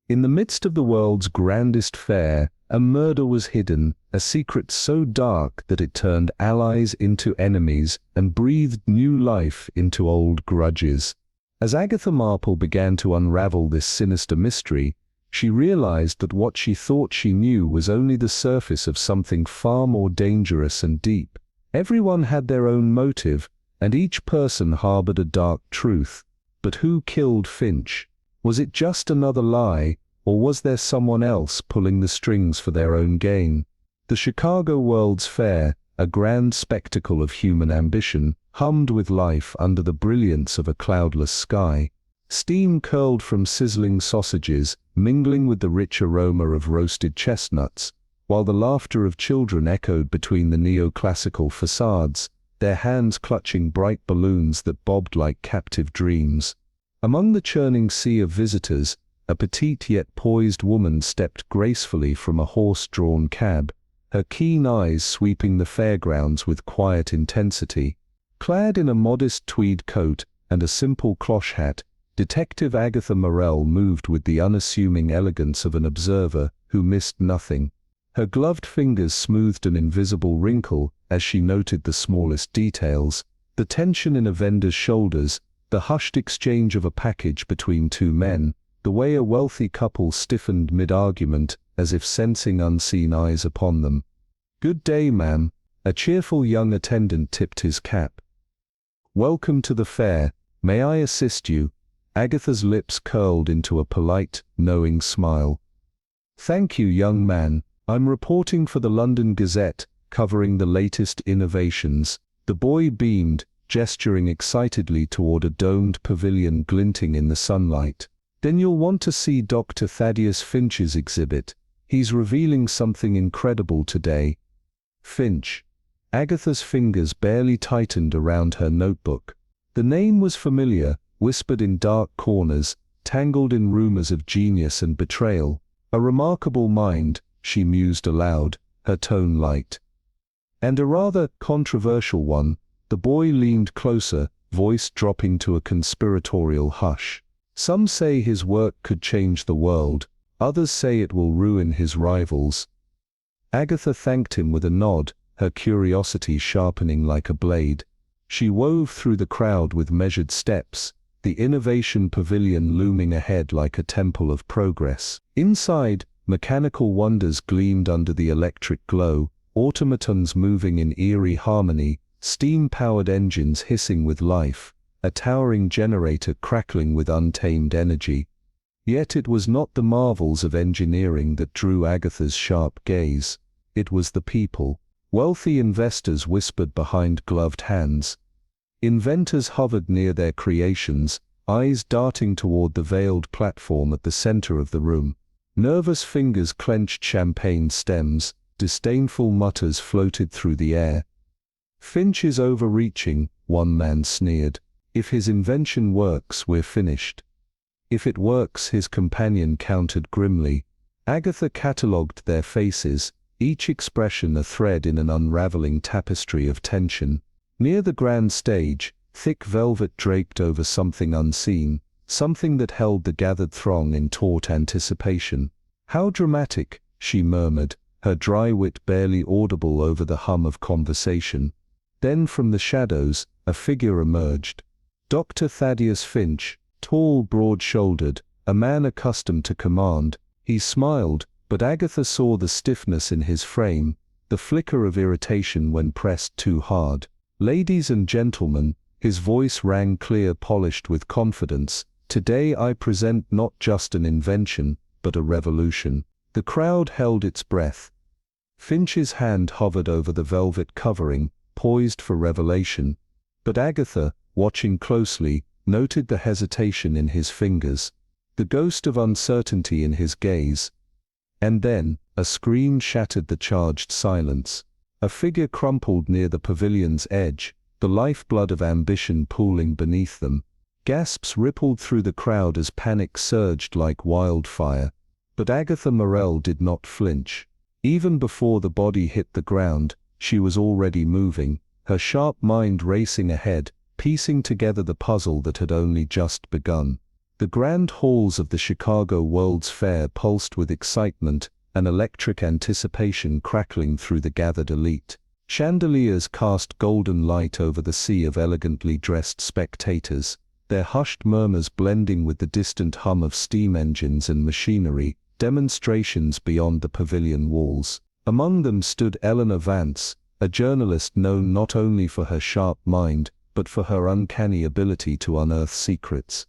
In the midst of the world's grandest fair, a murder was hidden, a secret so dark that it turned allies into enemies and breathed new life into old grudges. As Agatha Marple began to unravel this sinister mystery, she realized that what she thought she knew was only the surface of something far more dangerous and deep. Everyone had their own motive, and each person harbored a dark truth. But who killed Finch? Was it just another lie, or was there someone else pulling the strings for their own gain? The Chicago World's Fair, a grand spectacle of human ambition, hummed with life under the brilliance of a cloudless sky. Steam curled from sizzling sausages, mingling with the rich aroma of roasted chestnuts, while the laughter of children echoed between the neoclassical facades, their hands clutching bright balloons that bobbed like captive dreams. Among the churning sea of visitors, a petite yet poised woman stepped gracefully from a horse-drawn cab, her keen eyes sweeping the fairgrounds with quiet intensity. Clad in a modest tweed coat and a simple cloche hat, Detective Agatha Marple moved with the unassuming elegance of an observer who missed nothing. Her gloved fingers smoothed an invisible wrinkle as she noted the smallest details, the tension in a vendor's shoulders, the hushed exchange of a package between two men, the way a wealthy couple stiffened mid-argument as if sensing unseen eyes upon them. "Good day, ma'am." A cheerful young attendant tipped his cap. "Welcome to the fair. May I assist you?" Agatha's lips curled into a polite, knowing smile. "Thank you, young man. I'm reporting for the London Gazette, covering the latest innovations." The boy beamed, gesturing excitedly toward a domed pavilion glinting in the sunlight. "Then you'll want to see Dr. Thaddeus Finch's exhibit. He's revealing something incredible today." Finch. Agatha's fingers barely tightened around her notebook. The name was familiar, whispered in dark corners, tangled in rumors of genius and betrayal. A remarkable mind, she mused aloud, her tone light. And a rather controversial one. The boy leaned closer, voice dropping to a conspiratorial hush. "Some say his work could change the world, others say it will ruin his rivals." Agatha thanked him with a nod, her curiosity sharpening like a blade. She wove through the crowd with measured steps, the innovation pavilion looming ahead like a temple of progress. Inside, mechanical wonders gleamed under the electric glow, automatons moving in eerie harmony, steam-powered engines hissing with life, a towering generator crackling with untamed energy. Yet it was not the marvels of engineering that drew Agatha's sharp gaze. It was the people. Wealthy investors whispered behind gloved hands. Inventors hovered near their creations, eyes darting toward the veiled platform at the center of the room. Nervous fingers clenched champagne stems, disdainful mutters floated through the air. "Finch is overreaching," one man sneered. "If his invention works, we're finished." "If it works," his companion countered grimly. Agatha catalogued their faces, each expression a thread in an unraveling tapestry of tension. Near the grand stage, thick velvet draped over something unseen, something that held the gathered throng in taut anticipation. "How dramatic," she murmured, her dry wit barely audible over the hum of conversation. Then from the shadows, a figure emerged. Dr. Thaddeus Finch, tall, broad-shouldered, a man accustomed to command. He smiled, but Agatha saw the stiffness in his frame, the flicker of irritation when pressed too hard. "Ladies and gentlemen," his voice rang clear, polished with confidence, "today I present not just an invention, but a revolution." The crowd held its breath. Finch's hand hovered over the velvet covering, poised for revelation. But Agatha, watching closely, noted the hesitation in his fingers, the ghost of uncertainty in his gaze. And then, a scream shattered the charged silence. A figure crumpled near the pavilion's edge, the lifeblood of ambition pooling beneath them. Gasps rippled through the crowd as panic surged like wildfire. But Agatha Marple did not flinch. Even before the body hit the ground, she was already moving, her sharp mind racing ahead, piecing together the puzzle that had only just begun. The grand halls of the Chicago World's Fair pulsed with excitement, an electric anticipation crackling through the gathered elite. Chandeliers cast golden light over the sea of elegantly dressed spectators, their hushed murmurs blending with the distant hum of steam engines and machinery, demonstrations beyond the pavilion walls. Among them stood Eleanor Vance, a journalist known not only for her sharp mind, but for her uncanny ability to unearth secrets.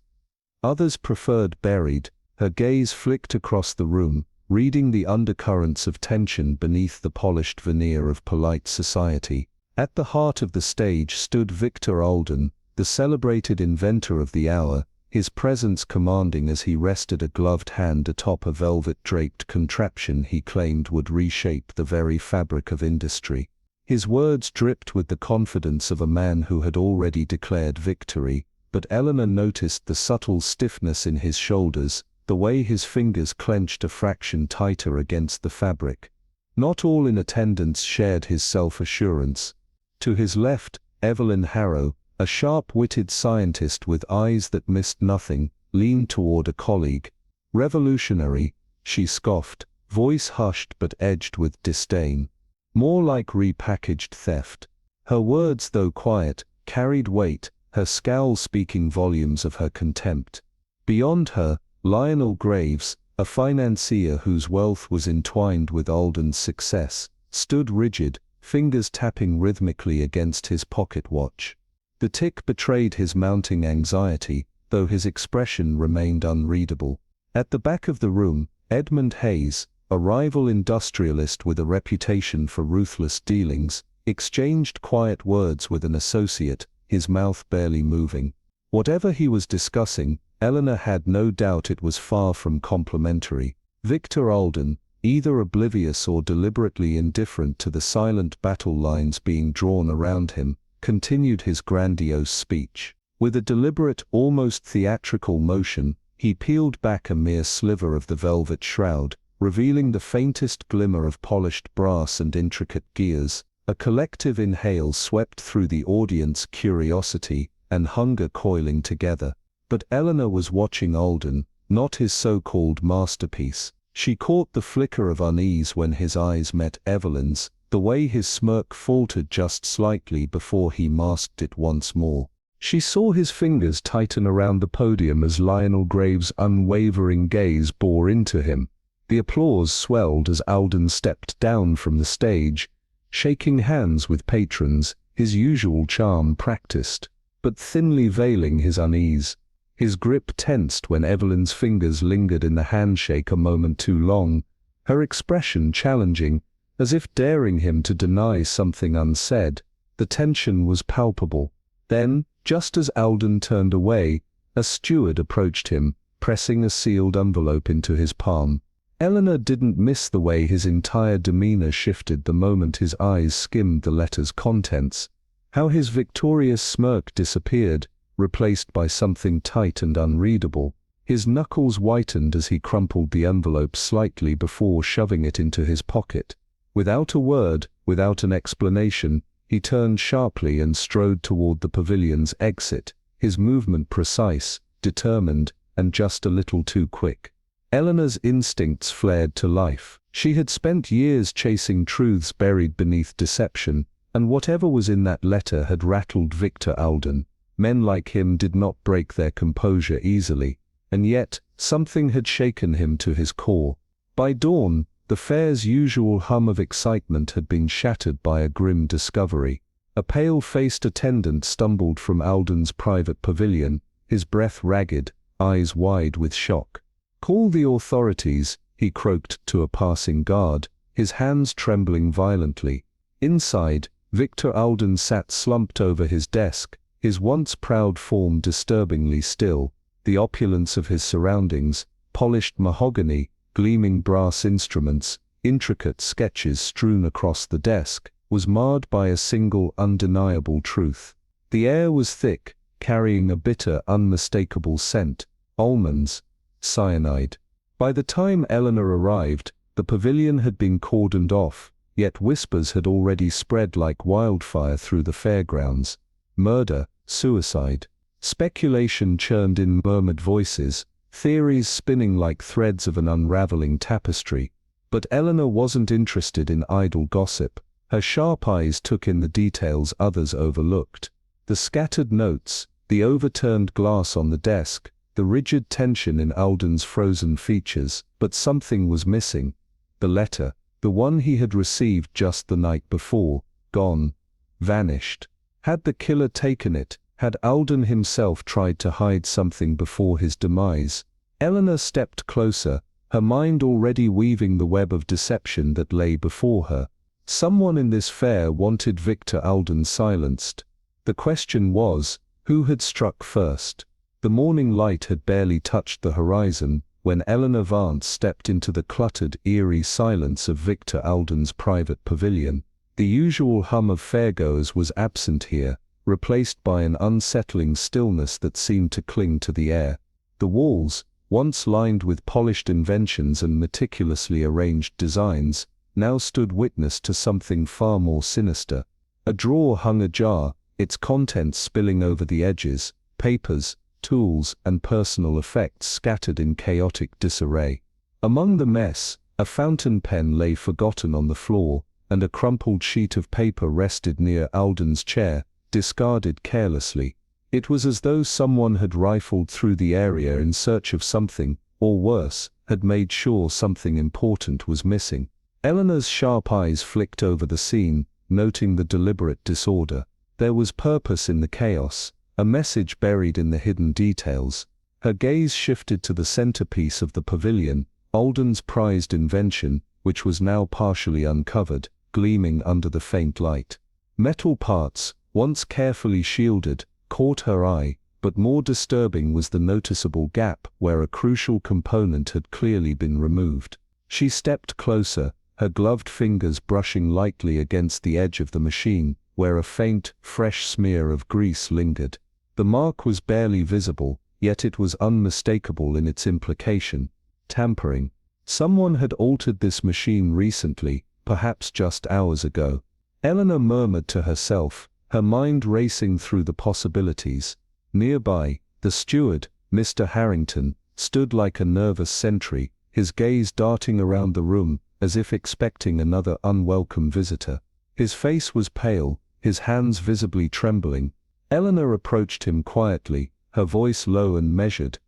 Others preferred Buried, her gaze flicked across the room, reading the undercurrents of tension beneath the polished veneer of polite society. At the heart of the stage stood Victor Alden, the celebrated inventor of the hour, his presence commanding as he rested a gloved hand atop a velvet-draped contraption he claimed would reshape the very fabric of industry. His words dripped with the confidence of a man who had already declared victory, but Eleanor noticed the subtle stiffness in his shoulders, the way his fingers clenched a fraction tighter against the fabric. Not all in attendance shared his self-assurance. To his left, Evelyn Harrow, a sharp-witted scientist with eyes that missed nothing, leaned toward a colleague. Revolutionary, she scoffed, voice hushed but edged with disdain. More like repackaged theft. Her words, though quiet, carried weight, her scowl speaking volumes of her contempt. Beyond her, Lionel Graves, a financier whose wealth was entwined with Alden's success, stood rigid, fingers tapping rhythmically against his pocket watch. The tick betrayed his mounting anxiety, though his expression remained unreadable. At the back of the room, Edmund Hayes, a rival industrialist with a reputation for ruthless dealings, exchanged quiet words with an associate, his mouth barely moving. Whatever he was discussing, Eleanor had no doubt it was far from complimentary. Victor Alden, either oblivious or deliberately indifferent to the silent battle lines being drawn around him, continued his grandiose speech. With a deliberate, almost theatrical motion, he peeled back a mere sliver of the velvet shroud, revealing the faintest glimmer of polished brass and intricate gears. A collective inhale swept through the audience, curiosity and hunger coiling together. But Eleanor was watching Alden, not his so-called masterpiece. She caught the flicker of unease when his eyes met Evelyn's, the way his smirk faltered just slightly before he masked it once more. She saw his fingers tighten around the podium as Lionel Graves' unwavering gaze bore into him. The applause swelled as Alden stepped down from the stage, shaking hands with patrons, his usual charm practiced, but thinly veiling his unease. His grip tensed when Evelyn's fingers lingered in the handshake a moment too long, her expression challenging, as if daring him to deny something unsaid. The tension was palpable. Then, just as Alden turned away, a steward approached him, pressing a sealed envelope into his palm. Eleanor didn't miss the way his entire demeanor shifted the moment his eyes skimmed the letter's contents. How his victorious smirk disappeared, replaced by something tight and unreadable. His knuckles whitened as he crumpled the envelope slightly before shoving it into his pocket. Without a word, without an explanation, he turned sharply and strode toward the pavilion's exit, his movement precise, determined, and just a little too quick. Eleanor's instincts flared to life. She had spent years chasing truths buried beneath deception, and whatever was in that letter had rattled Victor Alden. Men like him did not break their composure easily, and yet something had shaken him to his core. By dawn, the fair's usual hum of excitement had been shattered by a grim discovery. A pale-faced attendant stumbled from Alden's private pavilion, his breath ragged, eyes wide with shock. "Call the authorities," he croaked to a passing guard, his hands trembling violently. Inside, Victor Alden sat slumped over his desk, his once proud form disturbingly still. The opulence of his surroundings, polished mahogany, gleaming brass instruments, intricate sketches strewn across the desk, was marred by a single undeniable truth. The air was thick, carrying a bitter, unmistakable scent: almonds, cyanide. By the time Eleanor arrived, the pavilion had been cordoned off, yet whispers had already spread like wildfire through the fairgrounds. Murder, suicide. Speculation churned in murmured voices, theories spinning like threads of an unraveling tapestry. But Eleanor wasn't interested in idle gossip. Her sharp eyes took in the details others overlooked. The scattered notes, the overturned glass on the desk, the rigid tension in Alden's frozen features. But something was missing. The letter, the one he had received just the night before, gone, vanished. Had the killer taken it? Had Alden himself tried to hide something before his demise? Eleanor stepped closer, her mind already weaving the web of deception that lay before her. Someone in this fair wanted Victor Alden silenced. The question was, who had struck first? The morning light had barely touched the horizon when Eleanor Vance stepped into the cluttered, eerie silence of Victor Alden's private pavilion. The usual hum of fairgoers was absent here, replaced by an unsettling stillness that seemed to cling to the air. The walls, once lined with polished inventions and meticulously arranged designs, now stood witness to something far more sinister. A drawer hung ajar, its contents spilling over the edges, papers, tools, and personal effects scattered in chaotic disarray. Among the mess, a fountain pen lay forgotten on the floor, and a crumpled sheet of paper rested near Alden's chair, discarded carelessly. It was as though someone had rifled through the area in search of something, or worse, had made sure something important was missing. Eleanor's sharp eyes flicked over the scene, noting the deliberate disorder. There was purpose in the chaos, a message buried in the hidden details. Her gaze shifted to the centerpiece of the pavilion, Alden's prized invention, which was now partially uncovered, gleaming under the faint light. Metal parts, once carefully shielded, caught her eye, but more disturbing was the noticeable gap where a crucial component had clearly been removed. She stepped closer, her gloved fingers brushing lightly against the edge of the machine, where a faint, fresh smear of grease lingered. The mark was barely visible, yet it was unmistakable in its implication. Tampering. Someone had altered this machine recently, perhaps just hours ago. Eleanor murmured to herself, her mind racing through the possibilities. Nearby, the steward, Mr. Harrington, stood like a nervous sentry, his gaze darting around the room, as if expecting another unwelcome visitor. His face was pale, his hands visibly trembling. Eleanor approached him quietly, her voice low and measured.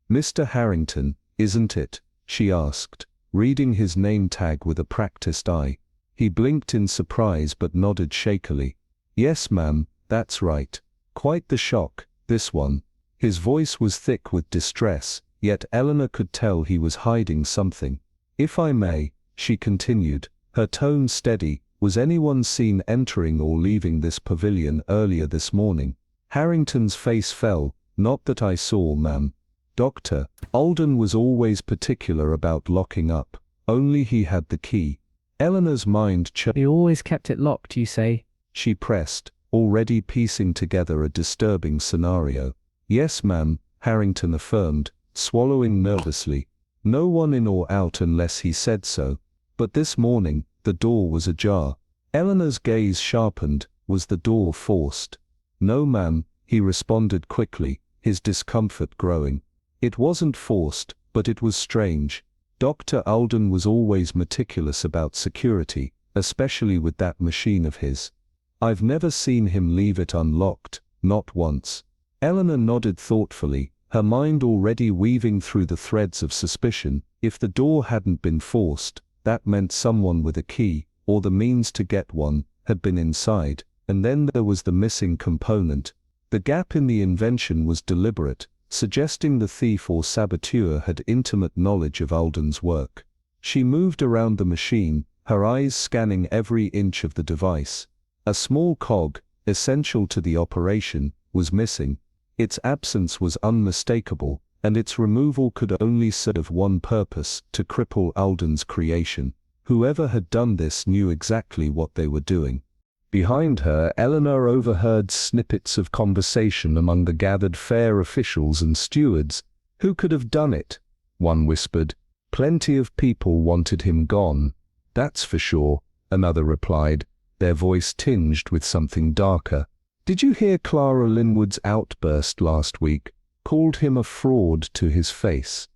"Mr. Harrington, isn't it?" she asked, reading his name tag with a practiced eye. He blinked in surprise but nodded shakily. "Yes, ma'am, that's right. Quite the shock, this one." His voice was thick with distress, yet Eleanor could tell he was hiding something. "If I may," she continued, her tone steady, "was anyone seen entering or leaving this pavilion earlier this morning?" Harrington's face fell. "Not that I saw, ma'am. Dr. Alden was always particular about locking up. Only he had the key." Eleanor's mind He always kept it locked, you say? She pressed, already piecing together a disturbing scenario. "Yes, ma'am," Harrington affirmed, swallowing nervously. "No one in or out unless he said so. But this morning, the door was ajar." Eleanor's gaze sharpened. Was the door forced? "No, ma'am," he responded quickly, his discomfort growing. "It wasn't forced, but it was strange. Dr. Alden was always meticulous about security, especially with that machine of his. I've never seen him leave it unlocked, not once." Eleanor nodded thoughtfully, her mind already weaving through the threads of suspicion. If the door hadn't been forced, that meant someone with a key, or the means to get one, had been inside. And then there was the missing component. The gap in the invention was deliberate, suggesting the thief or saboteur had intimate knowledge of Alden's work. She moved around the machine, her eyes scanning every inch of the device. A small cog, essential to the operation, was missing. Its absence was unmistakable, and its removal could only serve one purpose: to cripple Alden's creation. Whoever had done this knew exactly what they were doing. Behind her, Eleanor overheard snippets of conversation among the gathered fair officials and stewards. "Who could have done it?" one whispered. "Plenty of people wanted him gone, that's for sure," another replied, their voice tinged with something darker. Did you hear Clara Linwood's outburst last week? Called him a fraud to his face.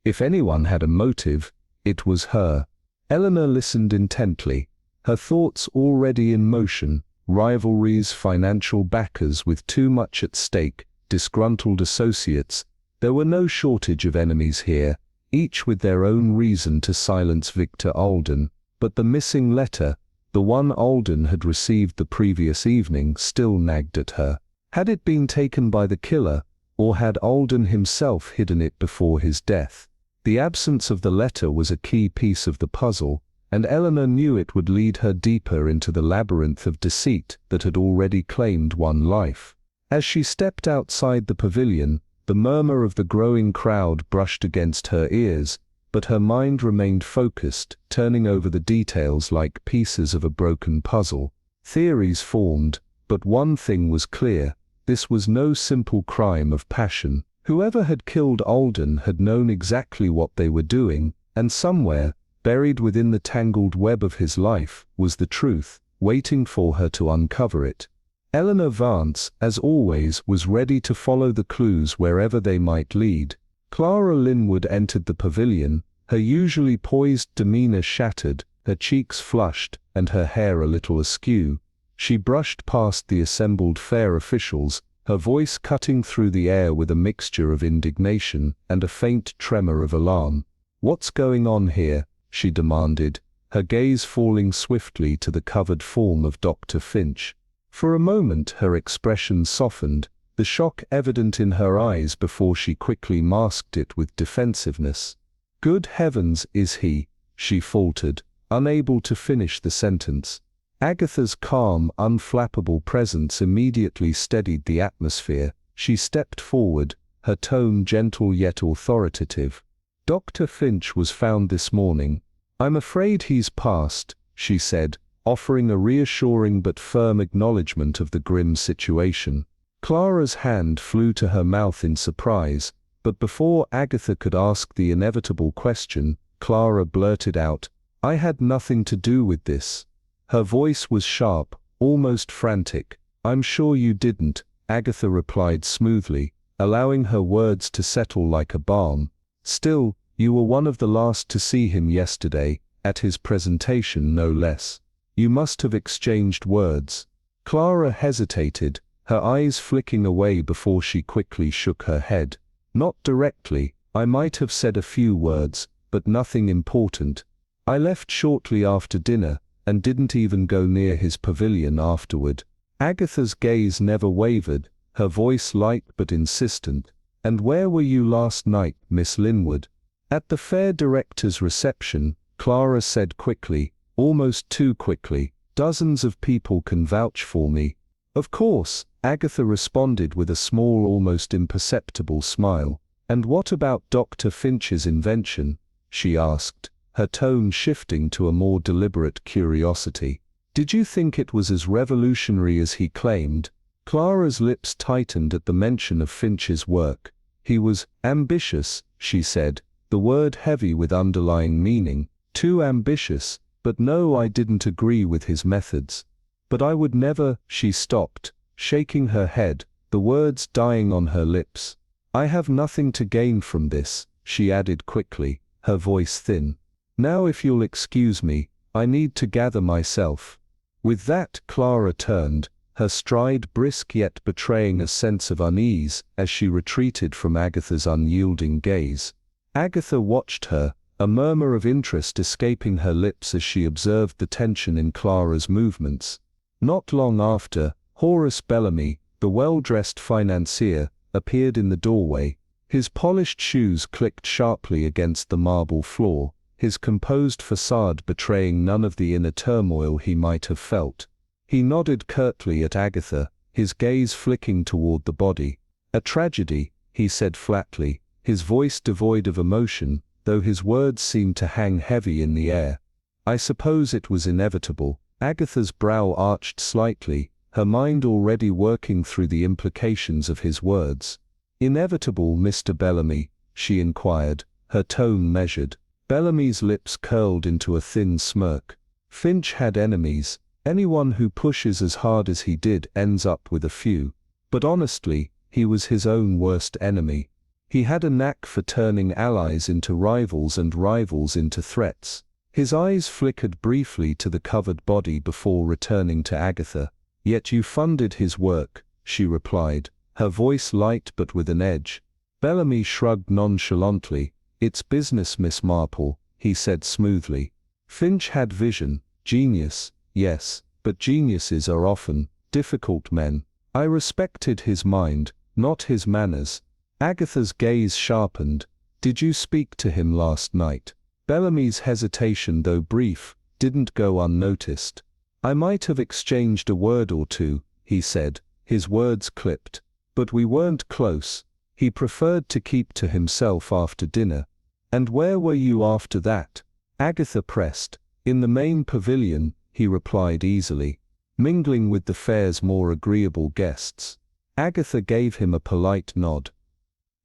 If anyone had a motive, it was her. Eleanor listened intently, her thoughts already in motion: rivalries, financial backers with too much at stake, disgruntled associates. There were no shortage of enemies here, each with their own reason to silence Victor Alden. But the missing letter, the one Alden had received the previous evening, still nagged at her. Had it been taken by the killer, or had Alden himself hidden it before his death? The absence of the letter was a key piece of the puzzle, and Eleanor knew it would lead her deeper into the labyrinth of deceit that had already claimed one life. As she stepped outside the pavilion, the murmur of the growing crowd brushed against her ears, but her mind remained focused, turning over the details like pieces of a broken puzzle. Theories formed, but one thing was clear: this was no simple crime of passion. Whoever had killed Alden had known exactly what they were doing, and somewhere, buried within the tangled web of his life, was the truth, waiting for her to uncover it. Eleanor Vance, as always, was ready to follow the clues wherever they might lead. Clara Linwood entered the pavilion, her usually poised demeanor shattered, her cheeks flushed, and her hair a little askew. She brushed past the assembled fair officials, her voice cutting through the air with a mixture of indignation and a faint tremor of alarm. "What's going on here?" she demanded, her gaze falling swiftly to the covered form of Dr. Finch. For a moment her expression softened, the shock evident in her eyes before she quickly masked it with defensiveness. "Good heavens, is he?" she faltered, unable to finish the sentence. Agatha's calm, unflappable presence immediately steadied the atmosphere. She stepped forward, her tone gentle yet authoritative. "Dr. Finch was found this morning. I'm afraid he's passed," she said, offering a reassuring but firm acknowledgement of the grim situation. Clara's hand flew to her mouth in surprise, but before Agatha could ask the inevitable question, Clara blurted out, "I had nothing to do with this." Her voice was sharp, almost frantic. "I'm sure you didn't," Agatha replied smoothly, allowing her words to settle like a balm. "Still, you were one of the last to see him yesterday, at his presentation no less. You must have exchanged words." Clara hesitated, her eyes flicking away before she quickly shook her head. "Not directly. I might have said a few words, but nothing important. I left shortly after dinner, and didn't even go near his pavilion afterward." Agatha's gaze never wavered, her voice light but insistent. "And where were you last night, Miss Linwood?" "At the fair director's reception," Clara said quickly, almost too quickly. "Dozens of people can vouch for me." "Of course," Agatha responded with a small, almost imperceptible smile. "And what about Dr. Finch's invention?" she asked, her tone shifting to a more deliberate curiosity. "Did you think it was as revolutionary as he claimed?" Clara's lips tightened at the mention of Finch's work. "He was ambitious," she said, the word heavy with underlying meaning. "Too ambitious, but no, I didn't agree with his methods. But I would never—" She stopped, shaking her head, the words dying on her lips. "I have nothing to gain from this," she added quickly, her voice thin. "Now if you'll excuse me, I need to gather myself." With that, Clara turned, her stride brisk yet betraying a sense of unease as she retreated from Agatha's unyielding gaze. Agatha watched her, a murmur of interest escaping her lips as she observed the tension in Clara's movements. Not long after, Horace Bellamy, the well-dressed financier, appeared in the doorway. His polished shoes clicked sharply against the marble floor, his composed facade betraying none of the inner turmoil he might have felt. He nodded curtly at Agatha, his gaze flicking toward the body. "A tragedy," he said flatly, his voice devoid of emotion, though his words seemed to hang heavy in the air. "I suppose it was inevitable." Agatha's brow arched slightly, her mind already working through the implications of his words. "Inevitable, Mr. Bellamy?" she inquired, her tone measured. Bellamy's lips curled into a thin smirk. "Finch had enemies, Anyone who pushes as hard as he did ends up with a few. But honestly, he was his own worst enemy. He had a knack for turning allies into rivals and rivals into threats. His eyes flickered briefly to the covered body before returning to Agatha. "Yet you funded his work," she replied, her voice light but with an edge. Bellamy shrugged nonchalantly. "It's business, Miss Marple," he said smoothly. Finch had vision, genius, yes, but geniuses are often difficult men. I respected his mind, not his manners. Agatha's gaze sharpened. "Did you speak to him last night?" Bellamy's hesitation, though brief, didn't go unnoticed. "I might have exchanged a word or two," he said, his words clipped. "But we weren't close. He preferred to keep to himself after dinner." "And where were you after that?" Agatha pressed. "In the main pavilion," he replied easily, "mingling with the fair's more agreeable guests." Agatha gave him a polite nod.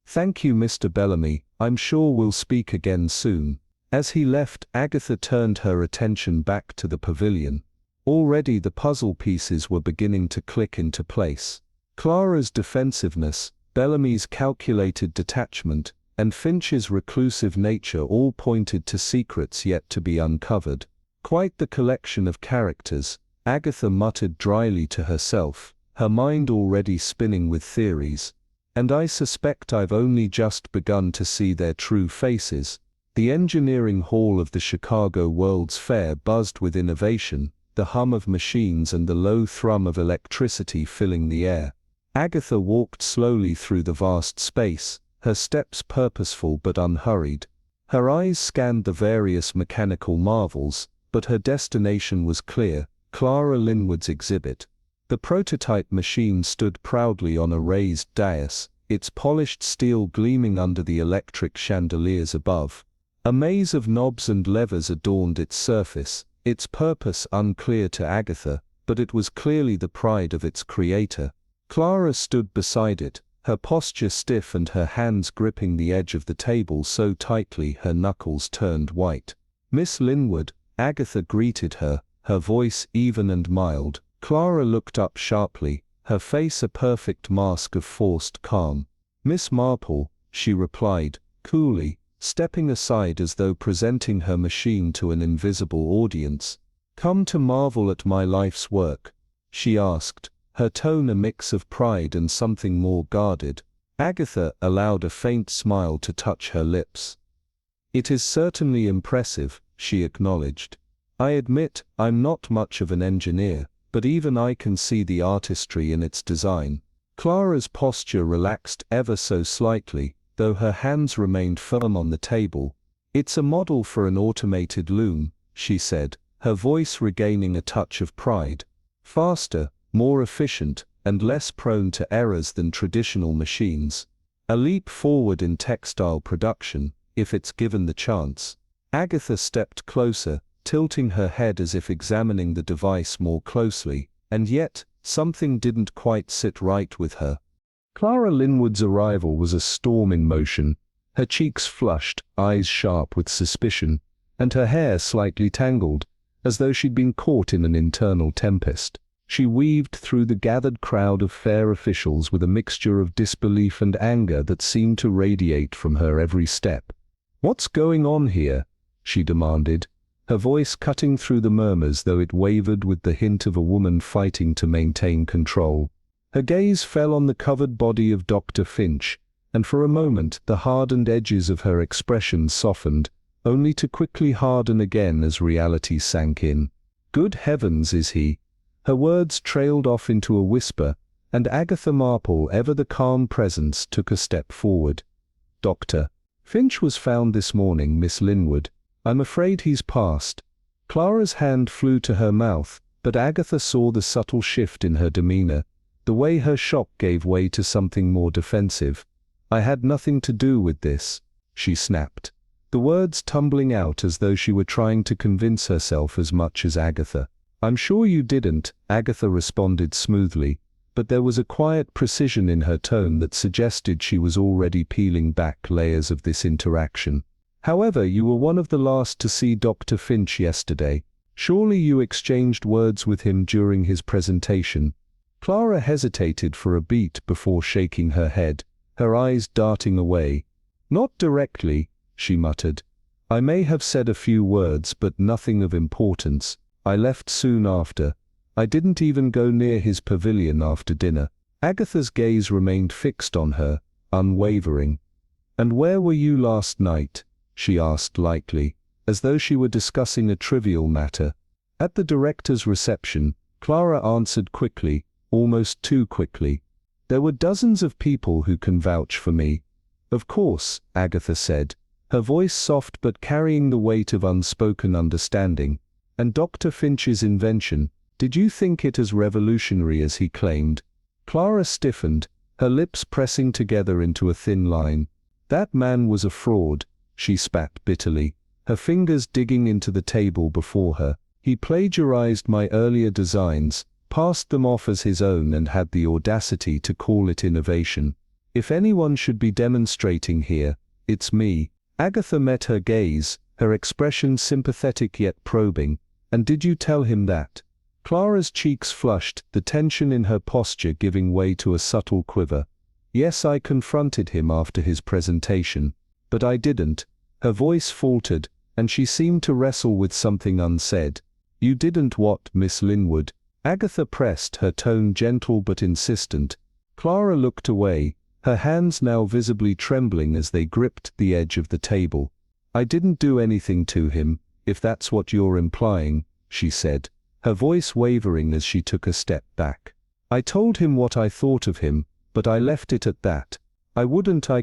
"Thank you, Mr. Bellamy, I'm sure we'll speak again soon." As he left, Agatha turned her attention back to the pavilion. Already the puzzle pieces were beginning to click into place. Clara's defensiveness, Bellamy's calculated detachment, and Finch's reclusive nature all pointed to secrets yet to be uncovered. Quite the collection of characters, Agatha muttered dryly to herself, her mind already spinning with theories. "And I suspect I've only just begun to see their true faces." The engineering hall of the Chicago World's Fair buzzed with innovation, the hum of machines and the low thrum of electricity filling the air. Agatha walked slowly through the vast space, her steps purposeful but unhurried. Her eyes scanned the various mechanical marvels, but her destination was clear: Clara Linwood's exhibit. The prototype machine stood proudly on a raised dais, its polished steel gleaming under the electric chandeliers above. A maze of knobs and levers adorned its surface, its purpose unclear to Agatha, but it was clearly the pride of its creator. Clara stood beside it, her posture stiff and her hands gripping the edge of the table so tightly her knuckles turned white. "Miss Linwood," Agatha greeted her, her voice even and mild. Clara looked up sharply, her face a perfect mask of forced calm. "Miss Marple," she replied, coolly, stepping aside as though presenting her machine to an invisible audience. "Come to marvel at my life's work?" she asked, her tone a mix of pride and something more guarded. Agatha allowed a faint smile to touch her lips. "It is certainly impressive," she acknowledged. "I admit, I'm not much of an engineer, but even I can see the artistry in its design." Clara's posture relaxed ever so slightly, though her hands remained firm on the table. "It's a model for an automated loom," she said, her voice regaining a touch of pride. "Faster, more efficient, and less prone to errors than traditional machines. A leap forward in textile production, if it's given the chance." Agatha stepped closer, tilting her head as if examining the device more closely, and yet, something didn't quite sit right with her. Clara Linwood's arrival was a storm in motion, her cheeks flushed, eyes sharp with suspicion, and her hair slightly tangled, as though she'd been caught in an internal tempest. She weaved through the gathered crowd of fair officials with a mixture of disbelief and anger that seemed to radiate from her every step. "What's going on here?" she demanded, her voice cutting through the murmurs though it wavered with the hint of a woman fighting to maintain control. Her gaze fell on the covered body of Dr. Finch, and for a moment the hardened edges of her expression softened, only to quickly harden again as reality sank in. "Good heavens, is he?" Her words trailed off into a whisper, and Agatha Marple, ever the calm presence, took a step forward. "Dr. Finch was found this morning, Miss Linwood. I'm afraid he's passed." Clara's hand flew to her mouth, but Agatha saw the subtle shift in her demeanor, the way her shock gave way to something more defensive. "I had nothing to do with this," she snapped, the words tumbling out as though she were trying to convince herself as much as Agatha. "I'm sure you didn't," Agatha responded smoothly, but there was a quiet precision in her tone that suggested she was already peeling back layers of this interaction. "However, you were one of the last to see Dr. Finch yesterday." Surely you exchanged words with him during his presentation. Clara hesitated for a beat before shaking her head, her eyes darting away. Not directly, she muttered. I may have said a few words, but nothing of importance. I left soon after. I didn't even go near his pavilion after dinner. Agatha's gaze remained fixed on her, unwavering. And where were you last night? She asked lightly, as though she were discussing a trivial matter. At the director's reception, Clara answered quickly, almost too quickly. There were dozens of people who can vouch for me. Of course, Agatha said, her voice soft but carrying the weight of unspoken understanding. And Dr. Finch's invention, did you think it as revolutionary as he claimed? Clara stiffened, her lips pressing together into a thin line. That man was a fraud, she spat bitterly, her fingers digging into the table before her. He plagiarized my earlier designs, passed them off as his own, and had the audacity to call it innovation. If anyone should be demonstrating here, it's me. Agatha met her gaze, her expression sympathetic yet probing. And did you tell him that? Clara's cheeks flushed, the tension in her posture giving way to a subtle quiver. Yes, I confronted him after his presentation. But I didn't. Her voice faltered, and she seemed to wrestle with something unsaid. You didn't what, Miss Linwood? Agatha pressed, her tone gentle but insistent. Clara looked away, her hands now visibly trembling as they gripped the edge of the table. I didn't do anything to him, if that's what you're implying, she said, her voice wavering as she took a step back. I told him what I thought of him, but I left it at that. I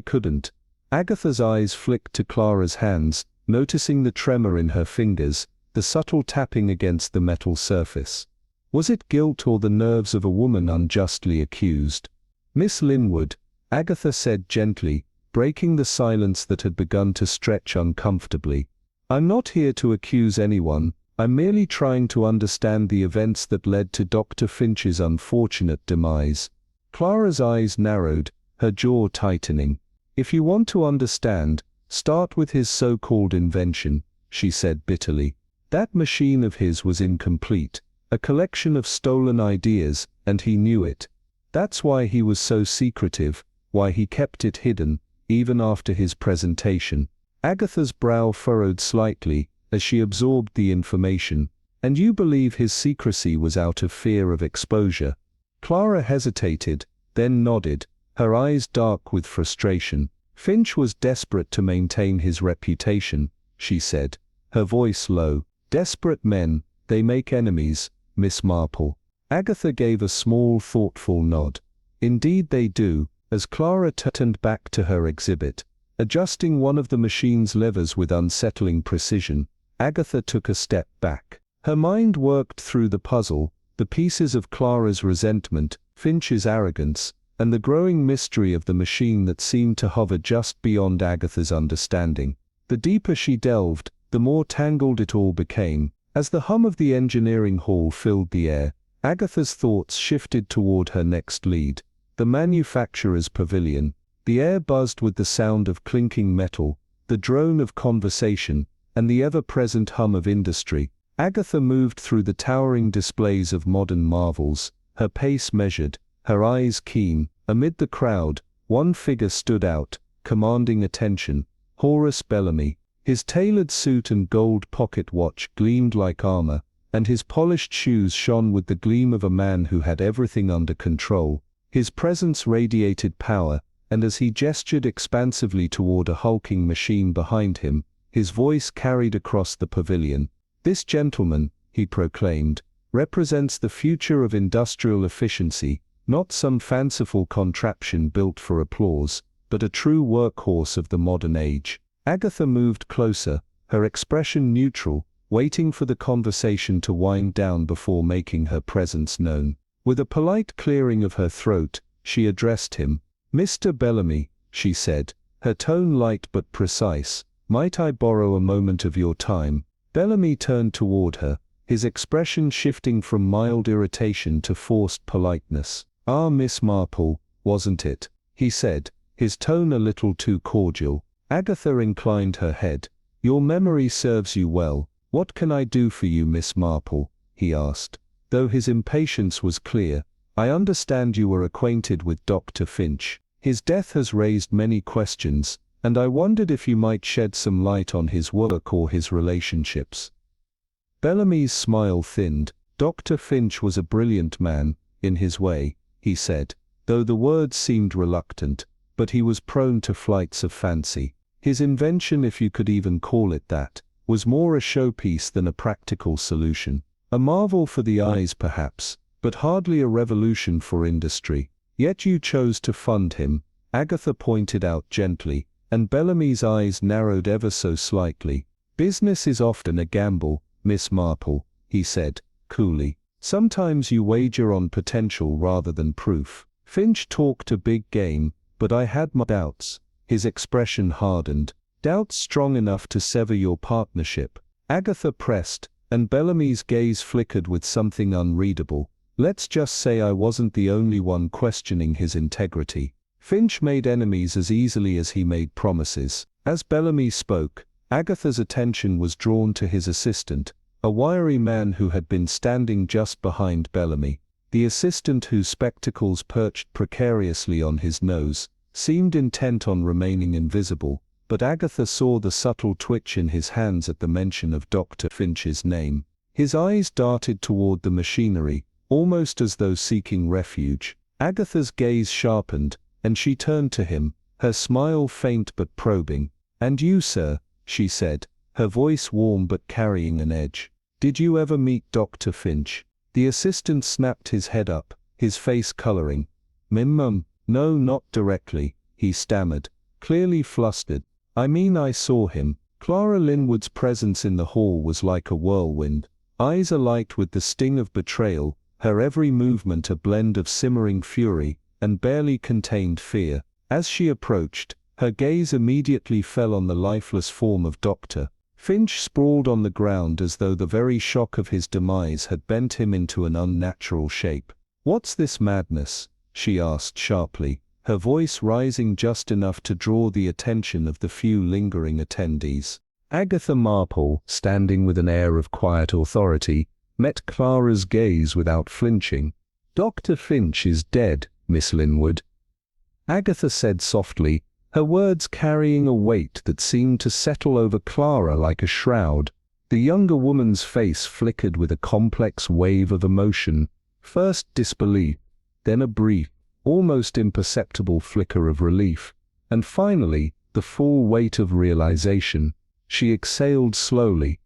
couldn't. Agatha's eyes flicked to Clara's hands, noticing the tremor in her fingers, the subtle tapping against the metal surface. Was it guilt or the nerves of a woman unjustly accused? Miss Linwood, Agatha said gently, breaking the silence that had begun to stretch uncomfortably. I'm not here to accuse anyone, I'm merely trying to understand the events that led to Dr. Finch's unfortunate demise. Clara's eyes narrowed, her jaw tightening. If you want to understand, start with his so-called invention, she said bitterly. That machine of his was incomplete, a collection of stolen ideas, and he knew it. That's why he was so secretive, why he kept it hidden, even after his presentation. Agatha's brow furrowed slightly, as she absorbed the information. And you believe his secrecy was out of fear of exposure? Clara hesitated, then nodded, her eyes dark with frustration. Finch was desperate to maintain his reputation, she said, her voice low. Desperate men, they make enemies, Miss Marple. Agatha gave a small, thoughtful nod. Indeed they do, as Clara turned back to her exhibit. Adjusting one of the machine's levers with unsettling precision, Agatha took a step back. Her mind worked through the puzzle, the pieces of Clara's resentment, Finch's arrogance, and the growing mystery of the machine that seemed to hover just beyond Agatha's understanding. The deeper she delved, the more tangled it all became. As the hum of the engineering hall filled the air, Agatha's thoughts shifted toward her next lead, the manufacturer's pavilion. The air buzzed with the sound of clinking metal, the drone of conversation, and the ever-present hum of industry. Agatha moved through the towering displays of modern marvels, her pace measured, her eyes keen. Amid the crowd, one figure stood out, commanding attention: Horace Bellamy. His tailored suit and gold pocket watch gleamed like armor, and his polished shoes shone with the gleam of a man who had everything under control. His presence radiated power, and as he gestured expansively toward a hulking machine behind him, his voice carried across the pavilion. This gentleman, he proclaimed, represents the future of industrial efficiency, not some fanciful contraption built for applause, but a true workhorse of the modern age. Agatha moved closer, her expression neutral, waiting for the conversation to wind down before making her presence known. With a polite clearing of her throat, she addressed him. Mr. Bellamy, she said, her tone light but precise, might I borrow a moment of your time? Bellamy turned toward her, his expression shifting from mild irritation to forced politeness. Ah, Miss Marple, wasn't it? He said, his tone a little too cordial. Agatha inclined her head. Your memory serves you well. "What can I do for you, Miss Marple?" he asked, though his impatience was clear. "I understand you are acquainted with Dr. Finch. His death has raised many questions, and I wondered if you might shed some light on his work or his relationships." Bellamy's smile thinned. "Dr. Finch was a brilliant man, in his way," he said, though the words seemed reluctant, "but he was prone to flights of fancy. His invention, if you could even call it that, was more a showpiece than a practical solution. A marvel for the eyes perhaps, but hardly a revolution for industry. Yet you chose to fund him," Agatha pointed out gently, and Bellamy's eyes narrowed ever so slightly. "Business is often a gamble, Miss Marple," he said, coolly. "Sometimes you wager on potential rather than proof. Finch talked a big game, but I had my doubts." His expression hardened. "Doubts strong enough to sever your partnership?" Agatha pressed, and Bellamy's gaze flickered with something unreadable. "Let's just say I wasn't the only one questioning his integrity. Finch made enemies as easily as he made promises." As Bellamy spoke, Agatha's attention was drawn to his assistant, a wiry man who had been standing just behind Bellamy. The assistant, whose spectacles perched precariously on his nose, seemed intent on remaining invisible, but Agatha saw the subtle twitch in his hands at the mention of Dr. Finch's name. His eyes darted toward the machinery, almost as though seeking refuge. Agatha's gaze sharpened, and she turned to him, her smile faint but probing. "And you, sir," she said, her voice warm but carrying an edge. "Did you ever meet Dr. Finch?" The assistant snapped his head up, his face coloring. No, not directly," he stammered, clearly flustered. "I mean, I saw him." Clara Linwood's presence in the hall was like a whirlwind, eyes alight with the sting of betrayal, her every movement a blend of simmering fury and barely contained fear. As she approached, her gaze immediately fell on the lifeless form of Dr. Finch, sprawled on the ground as though the very shock of his demise had bent him into an unnatural shape. "What's this madness?" she asked sharply, her voice rising just enough to draw the attention of the few lingering attendees. Agatha Marple, standing with an air of quiet authority, met Clara's gaze without flinching. "Dr. Finch is dead, Miss Linwood," Agatha said softly, her words carrying a weight that seemed to settle over Clara like a shroud. The younger woman's face flickered with a complex wave of emotion, first disbelief, then a brief, almost imperceptible flicker of relief, and finally, the full weight of realization. She exhaled slowly.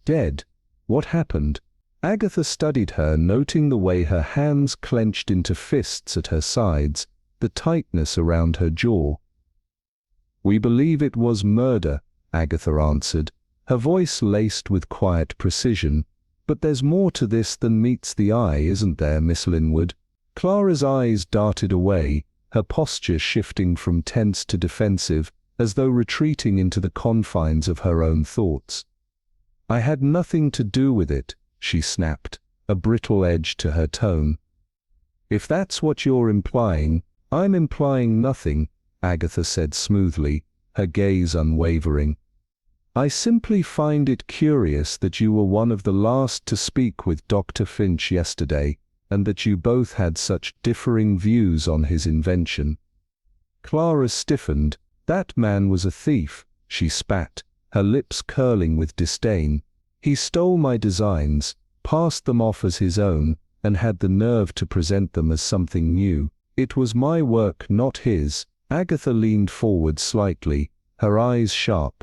"Dead? What happened?" Agatha studied her, noting the way her hands clenched into fists at her sides, the tightness around her jaw. "We believe it was murder," Agatha answered, her voice laced with quiet precision. "But there's more to this than meets the eye, isn't there, Miss Linwood?" Clara's eyes darted away, her posture shifting from tense to defensive, as though retreating into the confines of her own thoughts. "I had nothing to do with it," she snapped, a brittle edge to her tone. "If that's what you're implying, I'm implying nothing," Agatha said smoothly, her gaze unwavering. "I simply find it curious that you were one of the last to speak with Dr. Finch yesterday, and that you both had such differing views on his invention." Clara stiffened. "That man was a thief," she spat, her lips curling with disdain. "He stole my designs, passed them off as his own, and had the nerve to present them as something new. It was my work, not his." Agatha leaned forward slightly, her eyes sharp.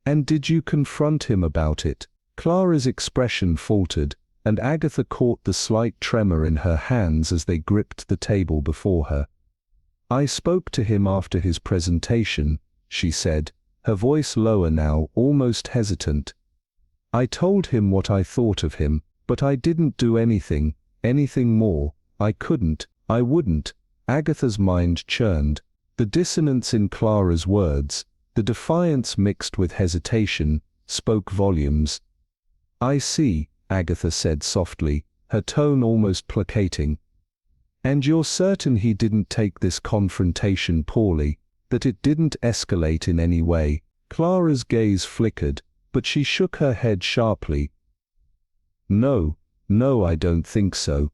"And did you confront him about it?" Clara's expression faltered, and Agatha caught the slight tremor in her hands as they gripped the table before her. "I spoke to him after his presentation," she said, her voice lower now, almost hesitant. "I told him what I thought of him, but I didn't do anything more. I couldn't, I wouldn't." Agatha's mind churned. The dissonance in Clara's words, the defiance mixed with hesitation, spoke volumes. "I see," Agatha said softly, her tone almost placating. "And you're certain he didn't take this confrontation poorly, that it didn't escalate in any way?" Clara's gaze flickered, but she shook her head sharply. No, no, I don't think so.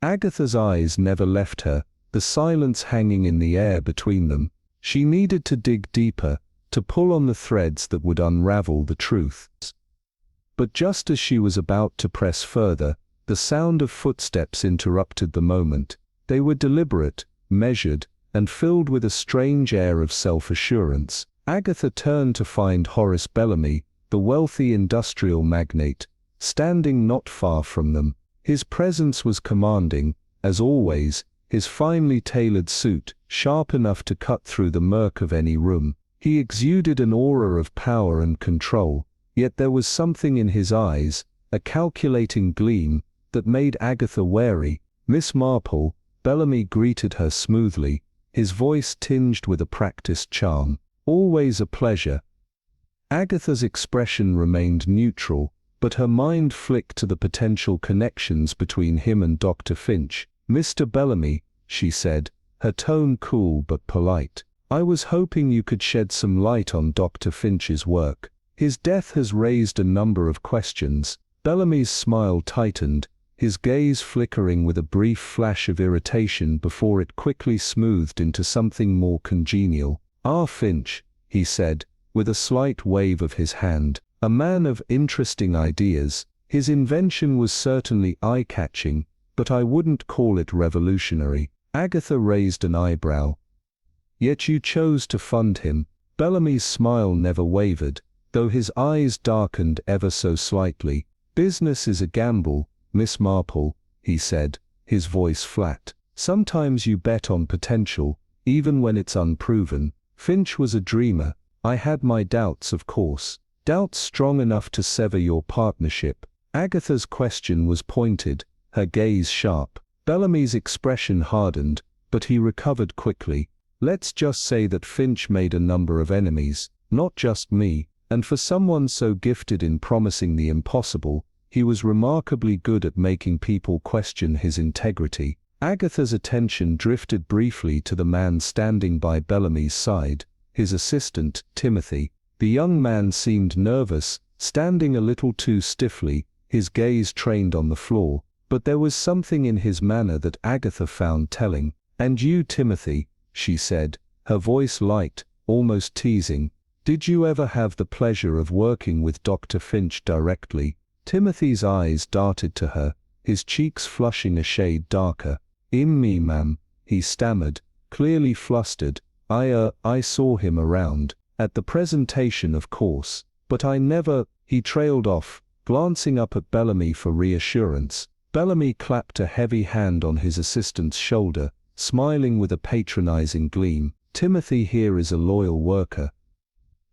Agatha's eyes never left her, the silence hanging in the air between them. She needed to dig deeper, to pull on the threads that would unravel the truth. But just as she was about to press further, the sound of footsteps interrupted the moment. They were deliberate, measured, and filled with a strange air of self-assurance. Agatha turned to find Horace Bellamy, the wealthy industrial magnate, standing not far from them. His presence was commanding, as always, his finely tailored suit, sharp enough to cut through the murk of any room. He exuded an aura of power and control, yet there was something in his eyes, a calculating gleam, that made Agatha wary. "Miss Marple," Bellamy greeted her smoothly, his voice tinged with a practiced charm. "Always a pleasure." Agatha's expression remained neutral, but her mind flicked to the potential connections between him and Dr. Finch. "Mr. Bellamy," she said, her tone cool but polite, "I was hoping you could shed some light on Dr. Finch's work. His death has raised a number of questions." Bellamy's smile tightened, his gaze flickering with a brief flash of irritation before it quickly smoothed into something more congenial. "Ah, Finch," he said, with a slight wave of his hand, "a man of interesting ideas. His invention was certainly eye-catching, but I wouldn't call it revolutionary." Agatha raised an eyebrow. "Yet you chose to fund him." Bellamy's smile never wavered, though his eyes darkened ever so slightly. "Business is a gamble, Miss Marple," he said, his voice flat. "Sometimes you bet on potential, even when it's unproven. Finch was a dreamer. I had my doubts, of course. Doubts strong enough to sever your partnership." Agatha's question was pointed, her gaze sharp. Bellamy's expression hardened, but he recovered quickly. "Let's just say that Finch made a number of enemies, not just me, and for someone so gifted in promising the impossible, he was remarkably good at making people question his integrity." Agatha's attention drifted briefly to the man standing by Bellamy's side, his assistant, Timothy. The young man seemed nervous, standing a little too stiffly, his gaze trained on the floor, but there was something in his manner that Agatha found telling. "And you, Timothy," she said, her voice light, almost teasing, "did you ever have the pleasure of working with Dr. Finch directly?" Timothy's eyes darted to her, his cheeks flushing a shade darker. Me, ma'am," he stammered, clearly flustered. I saw him around. At the presentation, of course. But I never," he trailed off, glancing up at Bellamy for reassurance. Bellamy clapped a heavy hand on his assistant's shoulder, smiling with a patronizing gleam. "Timothy here is a loyal worker,"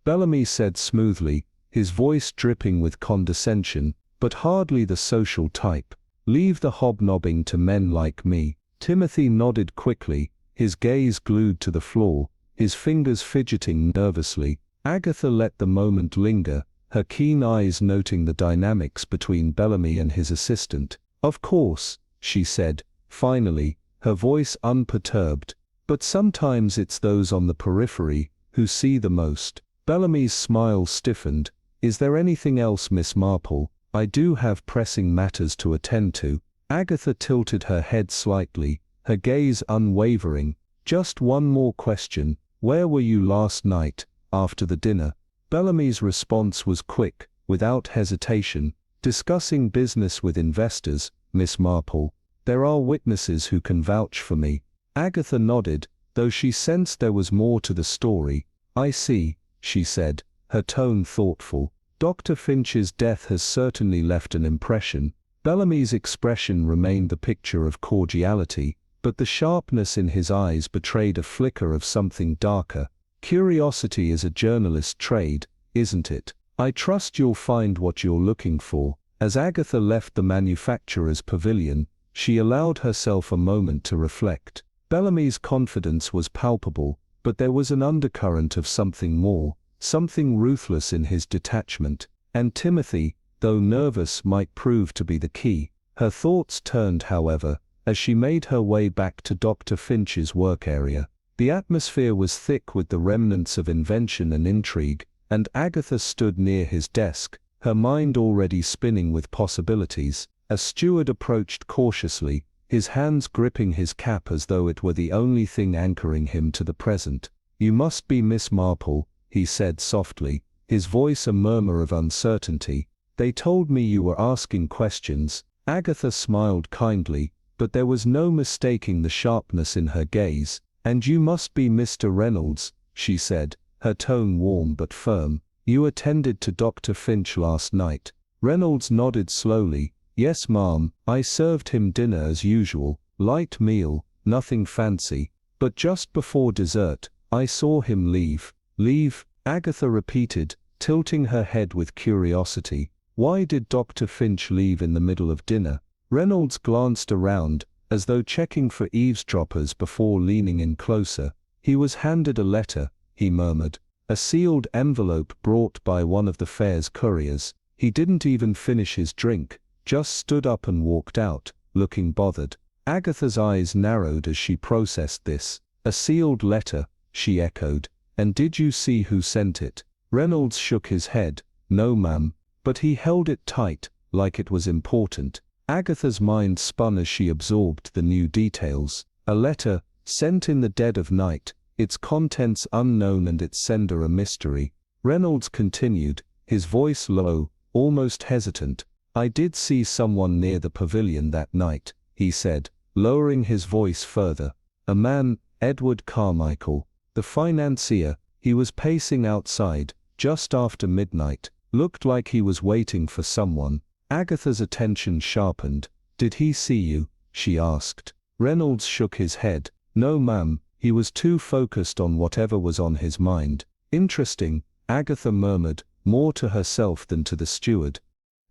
Bellamy said smoothly, his voice dripping with condescension, "but hardly the social type. Leave the hobnobbing to men like me." Timothy nodded quickly, his gaze glued to the floor, his fingers fidgeting nervously. Agatha let the moment linger, her keen eyes noting the dynamics between Bellamy and his assistant. "Of course," she said, finally, her voice unperturbed, "but sometimes it's those on the periphery who see the most." Bellamy's smile stiffened. "Is there anything else, Miss Marple? I do have pressing matters to attend to." Agatha tilted her head slightly, her gaze unwavering. "Just one more question. Where were you last night, after the dinner?" Bellamy's response was quick, without hesitation. "Discussing business with investors, Miss Marple. There are witnesses who can vouch for me." Agatha nodded, though she sensed there was more to the story. "I see," she said, her tone thoughtful. "Dr. Finch's death has certainly left an impression." Bellamy's expression remained the picture of cordiality, but the sharpness in his eyes betrayed a flicker of something darker. "Curiosity is a journalist's trade, isn't it? I trust you'll find what you're looking for." As Agatha left the manufacturer's pavilion, she allowed herself a moment to reflect. Bellamy's confidence was palpable, but there was an undercurrent of something more, something ruthless in his detachment, and Timothy, though nervous, might prove to be the key. Her thoughts turned, however, as she made her way back to Dr. Finch's work area. The atmosphere was thick with the remnants of invention and intrigue, and Agatha stood near his desk, her mind already spinning with possibilities. A steward approached cautiously, his hands gripping his cap as though it were the only thing anchoring him to the present. "You must be Miss Marple," he said softly, his voice a murmur of uncertainty. "They told me you were asking questions." Agatha smiled kindly, but there was no mistaking the sharpness in her gaze. "And you must be Mr. Reynolds," she said, her tone warm but firm. "You attended to Dr. Finch last night." Reynolds nodded slowly. "Yes, ma'am, I served him dinner as usual, light meal, nothing fancy. But just before dessert, I saw him leave." "Leave?" Agatha repeated, tilting her head with curiosity. Why did Dr. Finch leave in the middle of dinner? Reynolds glanced around, as though checking for eavesdroppers before leaning in closer. "He was handed a letter," he murmured, "a sealed envelope brought by one of the fair's couriers. He didn't even finish his drink, just stood up and walked out, looking bothered." Agatha's eyes narrowed as she processed this. "A sealed letter," she echoed. "And did you see who sent it?" Reynolds shook his head. "No, ma'am. But he held it tight, like it was important." Agatha's mind spun as she absorbed the new details. A letter, sent in the dead of night, its contents unknown and its sender a mystery. Reynolds continued, his voice low, almost hesitant. "I did see someone near the pavilion that night," he said, lowering his voice further. "A man, Edward Carmichael, the financier. He was pacing outside, just after midnight. Looked like he was waiting for someone." Agatha's attention sharpened. "Did he see you?" she asked. Reynolds shook his head. "No, ma'am, he was too focused on whatever was on his mind." "Interesting," Agatha murmured, more to herself than to the steward.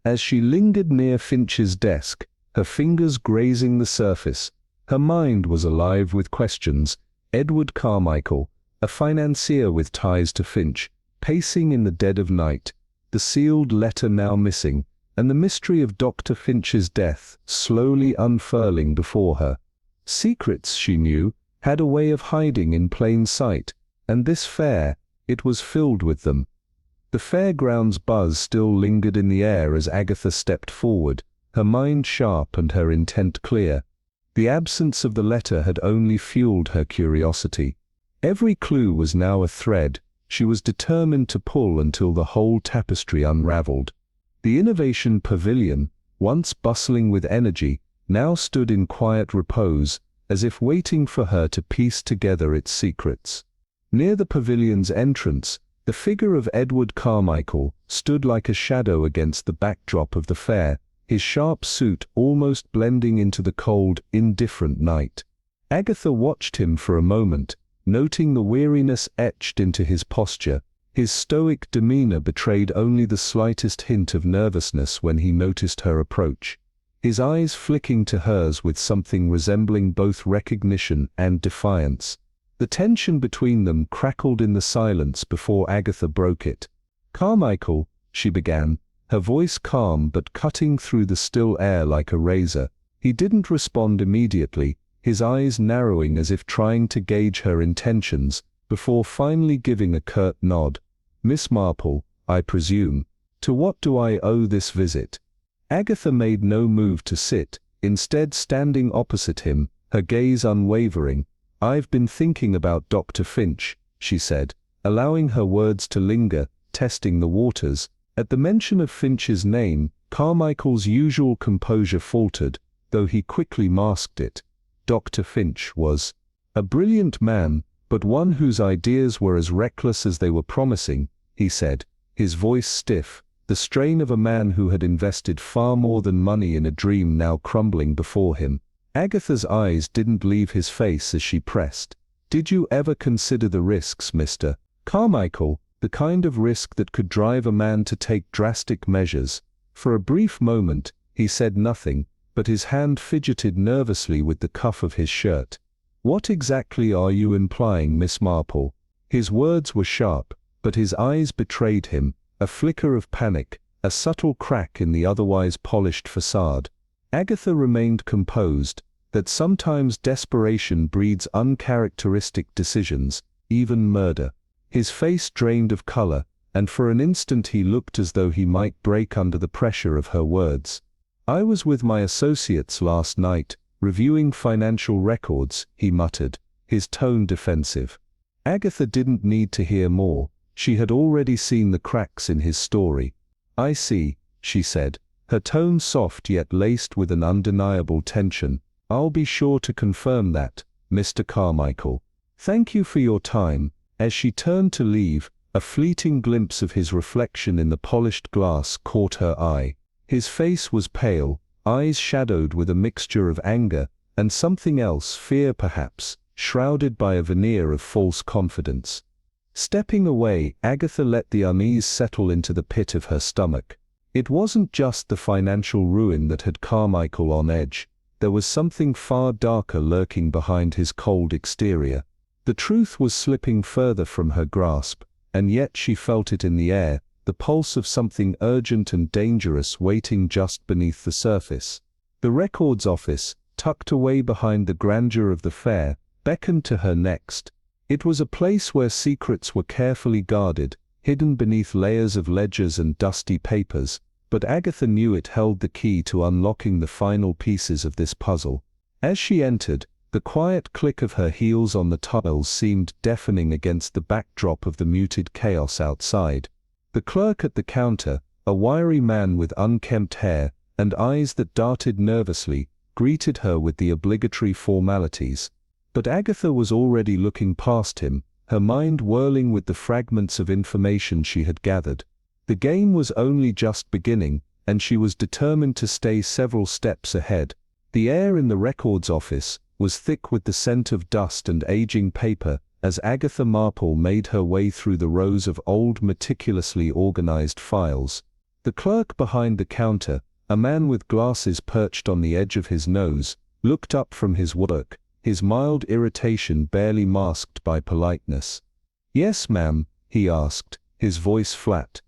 As she lingered near Finch's desk, her fingers grazing the surface, her mind was alive with questions. Edward Carmichael, a financier with ties to Finch, pacing in the dead of night, the sealed letter now missing, and the mystery of Dr. Finch's death slowly unfurling before her. Secrets, she knew, had a way of hiding in plain sight, and this fair, it was filled with them. The fairground's buzz still lingered in the air as Agatha stepped forward, her mind sharp and her intent clear. The absence of the letter had only fueled her curiosity. Every clue was now a thread she was determined to pull until the whole tapestry unraveled. The Innovation Pavilion, once bustling with energy, now stood in quiet repose, as if waiting for her to piece together its secrets. Near the pavilion's entrance, the figure of Edward Carmichael stood like a shadow against the backdrop of the fair, his sharp suit almost blending into the cold, indifferent night. Agatha watched him for a moment, noting the weariness etched into his posture. His stoic demeanor betrayed only the slightest hint of nervousness when he noticed her approach, his eyes flicking to hers with something resembling both recognition and defiance. The tension between them crackled in the silence before Agatha broke it. "Carmichael," she began, her voice calm but cutting through the still air like a razor. He didn't respond immediately, his eyes narrowing as if trying to gauge her intentions, before finally giving a curt nod. "Miss Marple, I presume. To what do I owe this visit?" Agatha made no move to sit, instead standing opposite him, her gaze unwavering. "I've been thinking about Dr. Finch," she said, allowing her words to linger, testing the waters. At the mention of Finch's name, Carmichael's usual composure faltered, though he quickly masked it. Dr. Finch was a brilliant man, but one whose ideas were as reckless as they were promising, he said, his voice stiff, the strain of a man who had invested far more than money in a dream now crumbling before him. Agatha's eyes didn't leave his face as she pressed. "Did you ever consider the risks, Mr. Carmichael, the kind of risk that could drive a man to take drastic measures?" For a brief moment, he said nothing, but his hand fidgeted nervously with the cuff of his shirt. "What exactly are you implying, Miss Marple?" His words were sharp, but his eyes betrayed him, a flicker of panic, a subtle crack in the otherwise polished facade. Agatha remained composed, that sometimes desperation breeds uncharacteristic decisions, even murder. His face drained of color, and for an instant he looked as though he might break under the pressure of her words. "I was with my associates last night, reviewing financial records," he muttered, his tone defensive. Agatha didn't need to hear more. She had already seen the cracks in his story. "I see," she said, her tone soft yet laced with an undeniable tension. "I'll be sure to confirm that, Mr. Carmichael. Thank you for your time." As she turned to leave, a fleeting glimpse of his reflection in the polished glass caught her eye. His face was pale, eyes shadowed with a mixture of anger, and something else, fear perhaps, shrouded by a veneer of false confidence. Stepping away, Agatha let the unease settle into the pit of her stomach. It wasn't just the financial ruin that had Carmichael on edge. There was something far darker lurking behind his cold exterior. The truth was slipping further from her grasp, and yet she felt it in the air, the pulse of something urgent and dangerous waiting just beneath the surface. The records office, tucked away behind the grandeur of the fair, beckoned to her next. It was a place where secrets were carefully guarded, hidden beneath layers of ledgers and dusty papers, but Agatha knew it held the key to unlocking the final pieces of this puzzle. As she entered, the quiet click of her heels on the tiles seemed deafening against the backdrop of the muted chaos outside. The clerk at the counter, a wiry man with unkempt hair and eyes that darted nervously, greeted her with the obligatory formalities. But Agatha was already looking past him, her mind whirling with the fragments of information she had gathered. The game was only just beginning, and she was determined to stay several steps ahead. The air in the records office was thick with the scent of dust and aging paper as Agatha Marple made her way through the rows of old, meticulously organized files. The clerk behind the counter, a man with glasses perched on the edge of his nose, looked up from his work, his mild irritation barely masked by politeness. "Yes, ma'am?" he asked, his voice flat.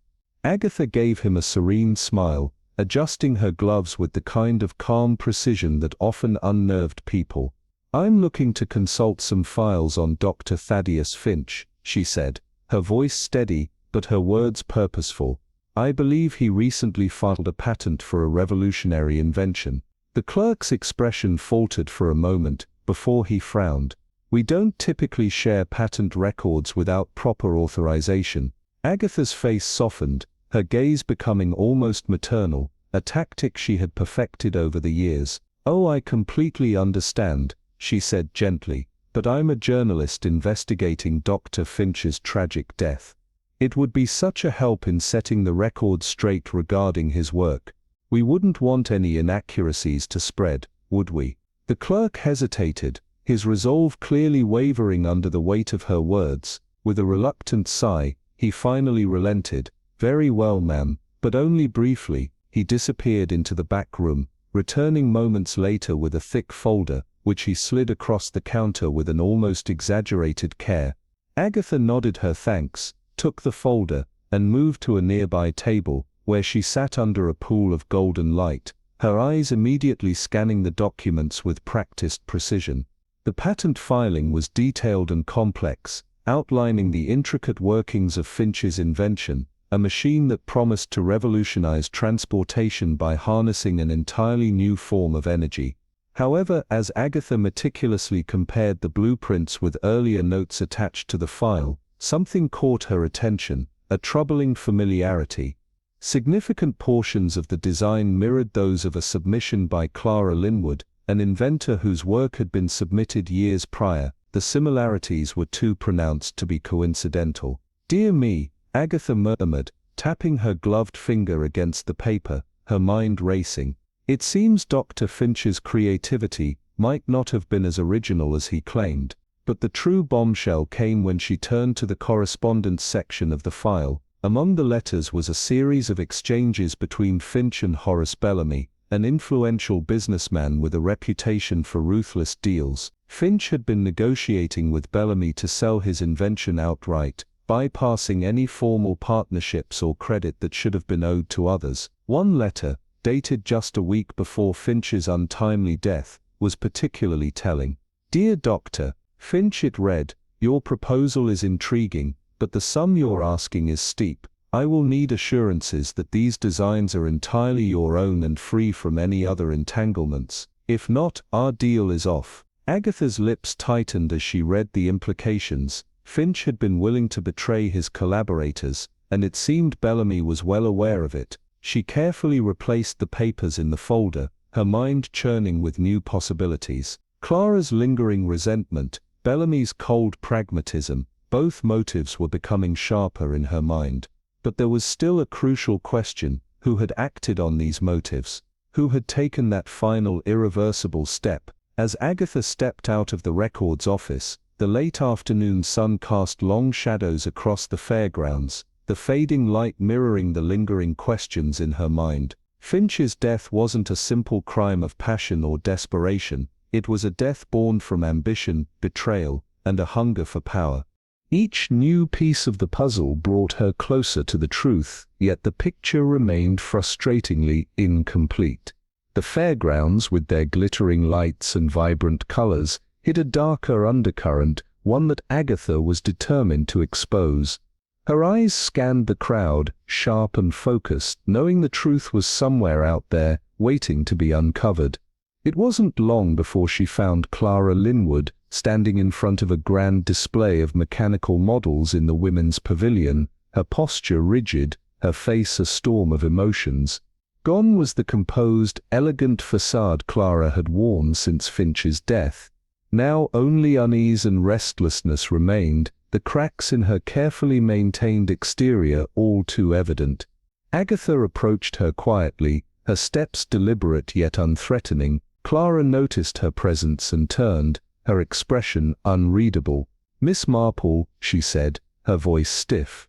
Agatha gave him a serene smile, adjusting her gloves with the kind of calm precision that often unnerved people. "I'm looking to consult some files on Dr. Thaddeus Finch," she said, her voice steady, but her words purposeful. "I believe he recently filed a patent for a revolutionary invention." The clerk's expression faltered for a moment, before he frowned. "We don't typically share patent records without proper authorization." Agatha's face softened, her gaze becoming almost maternal, a tactic she had perfected over the years. "Oh, I completely understand," she said gently, "but I'm a journalist investigating Dr. Finch's tragic death. It would be such a help in setting the record straight regarding his work. We wouldn't want any inaccuracies to spread, would we?" The clerk hesitated, his resolve clearly wavering under the weight of her words. With a reluctant sigh, he finally relented. "Very well, ma'am, but only briefly." He disappeared into the back room, returning moments later with a thick folder, which he slid across the counter with an almost exaggerated care. Agatha nodded her thanks, took the folder, and moved to a nearby table, where she sat under a pool of golden light, her eyes immediately scanning the documents with practiced precision. The patent filing was detailed and complex, outlining the intricate workings of Finch's invention, a machine that promised to revolutionize transportation by harnessing an entirely new form of energy. However, as Agatha meticulously compared the blueprints with earlier notes attached to the file, something caught her attention, a troubling familiarity. Significant portions of the design mirrored those of a submission by Clara Linwood, an inventor whose work had been submitted years prior. The similarities were too pronounced to be coincidental. "Dear me," Agatha murmured, tapping her gloved finger against the paper, her mind racing. It seems Dr. Finch's creativity might not have been as original as he claimed, but the true bombshell came when she turned to the correspondence section of the file. Among the letters was a series of exchanges between Finch and Horace Bellamy, an influential businessman with a reputation for ruthless deals. Finch had been negotiating with Bellamy to sell his invention outright, bypassing any formal partnerships or credit that should have been owed to others. One letter, dated just a week before Finch's untimely death, was particularly telling. "Dear Dr. Finch," it read, "your proposal is intriguing, but the sum you're asking is steep. I will need assurances that these designs are entirely your own and free from any other entanglements. If not, our deal is off." Agatha's lips tightened as she read the implications. Finch had been willing to betray his collaborators, and it seemed Bellamy was well aware of it. She carefully replaced the papers in the folder, her mind churning with new possibilities. Clara's lingering resentment, Bellamy's cold pragmatism, both motives were becoming sharper in her mind. But there was still a crucial question: who had acted on these motives? Who had taken that final irreversible step? As Agatha stepped out of the records office, the late afternoon sun cast long shadows across the fairgrounds, the fading light mirroring the lingering questions in her mind. Finch's death wasn't a simple crime of passion or desperation, it was a death born from ambition, betrayal, and a hunger for power. Each new piece of the puzzle brought her closer to the truth, yet the picture remained frustratingly incomplete. The fairgrounds, with their glittering lights and vibrant colors, hid a darker undercurrent, one that Agatha was determined to expose. Her eyes scanned the crowd, sharp and focused, knowing the truth was somewhere out there, waiting to be uncovered. It wasn't long before she found Clara Linwood, standing in front of a grand display of mechanical models in the women's pavilion, her posture rigid, her face a storm of emotions. Gone was the composed, elegant facade Clara had worn since Finch's death. Now only unease and restlessness remained, the cracks in her carefully maintained exterior all too evident. Agatha approached her quietly, her steps deliberate yet unthreatening. Clara noticed her presence and turned, her expression unreadable. "Miss Marple," she said, her voice stiff.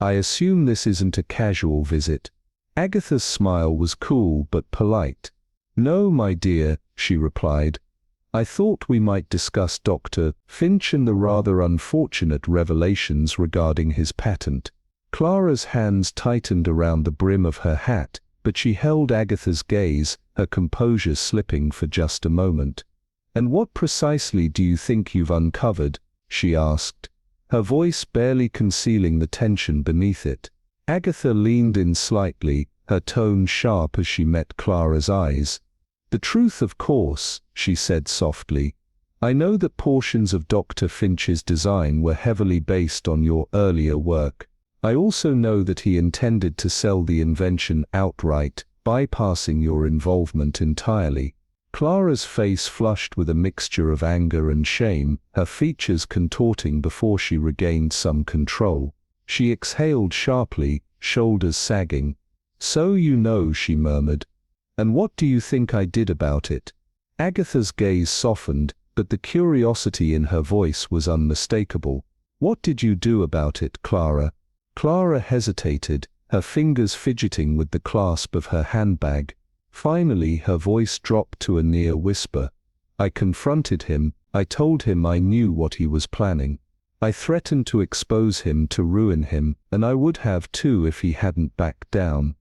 "I assume this isn't a casual visit." Agatha's smile was cool but polite. "No, my dear," she replied. "I thought we might discuss Dr. Finch and the rather unfortunate revelations regarding his patent." Clara's hands tightened around the brim of her hat, but she held Agatha's gaze, her composure slipping for just a moment. "And what precisely do you think you've uncovered?" she asked, her voice barely concealing the tension beneath it. Agatha leaned in slightly, her tone sharp as she met Clara's eyes. "The truth, of course," she said softly. "I know that portions of Dr. Finch's design were heavily based on your earlier work. I also know that he intended to sell the invention outright, bypassing your involvement entirely." Clara's face flushed with a mixture of anger and shame, her features contorting before she regained some control. She exhaled sharply, shoulders sagging. "So you know," she murmured. "And what do you think I did about it?" Agatha's gaze softened, but the curiosity in her voice was unmistakable. "What did you do about it, Clara?" Clara hesitated, her fingers fidgeting with the clasp of her handbag. Finally her voice dropped to a near whisper. "I confronted him, I told him I knew what he was planning. I threatened to expose him, to ruin him, and I would have too if he hadn't backed down."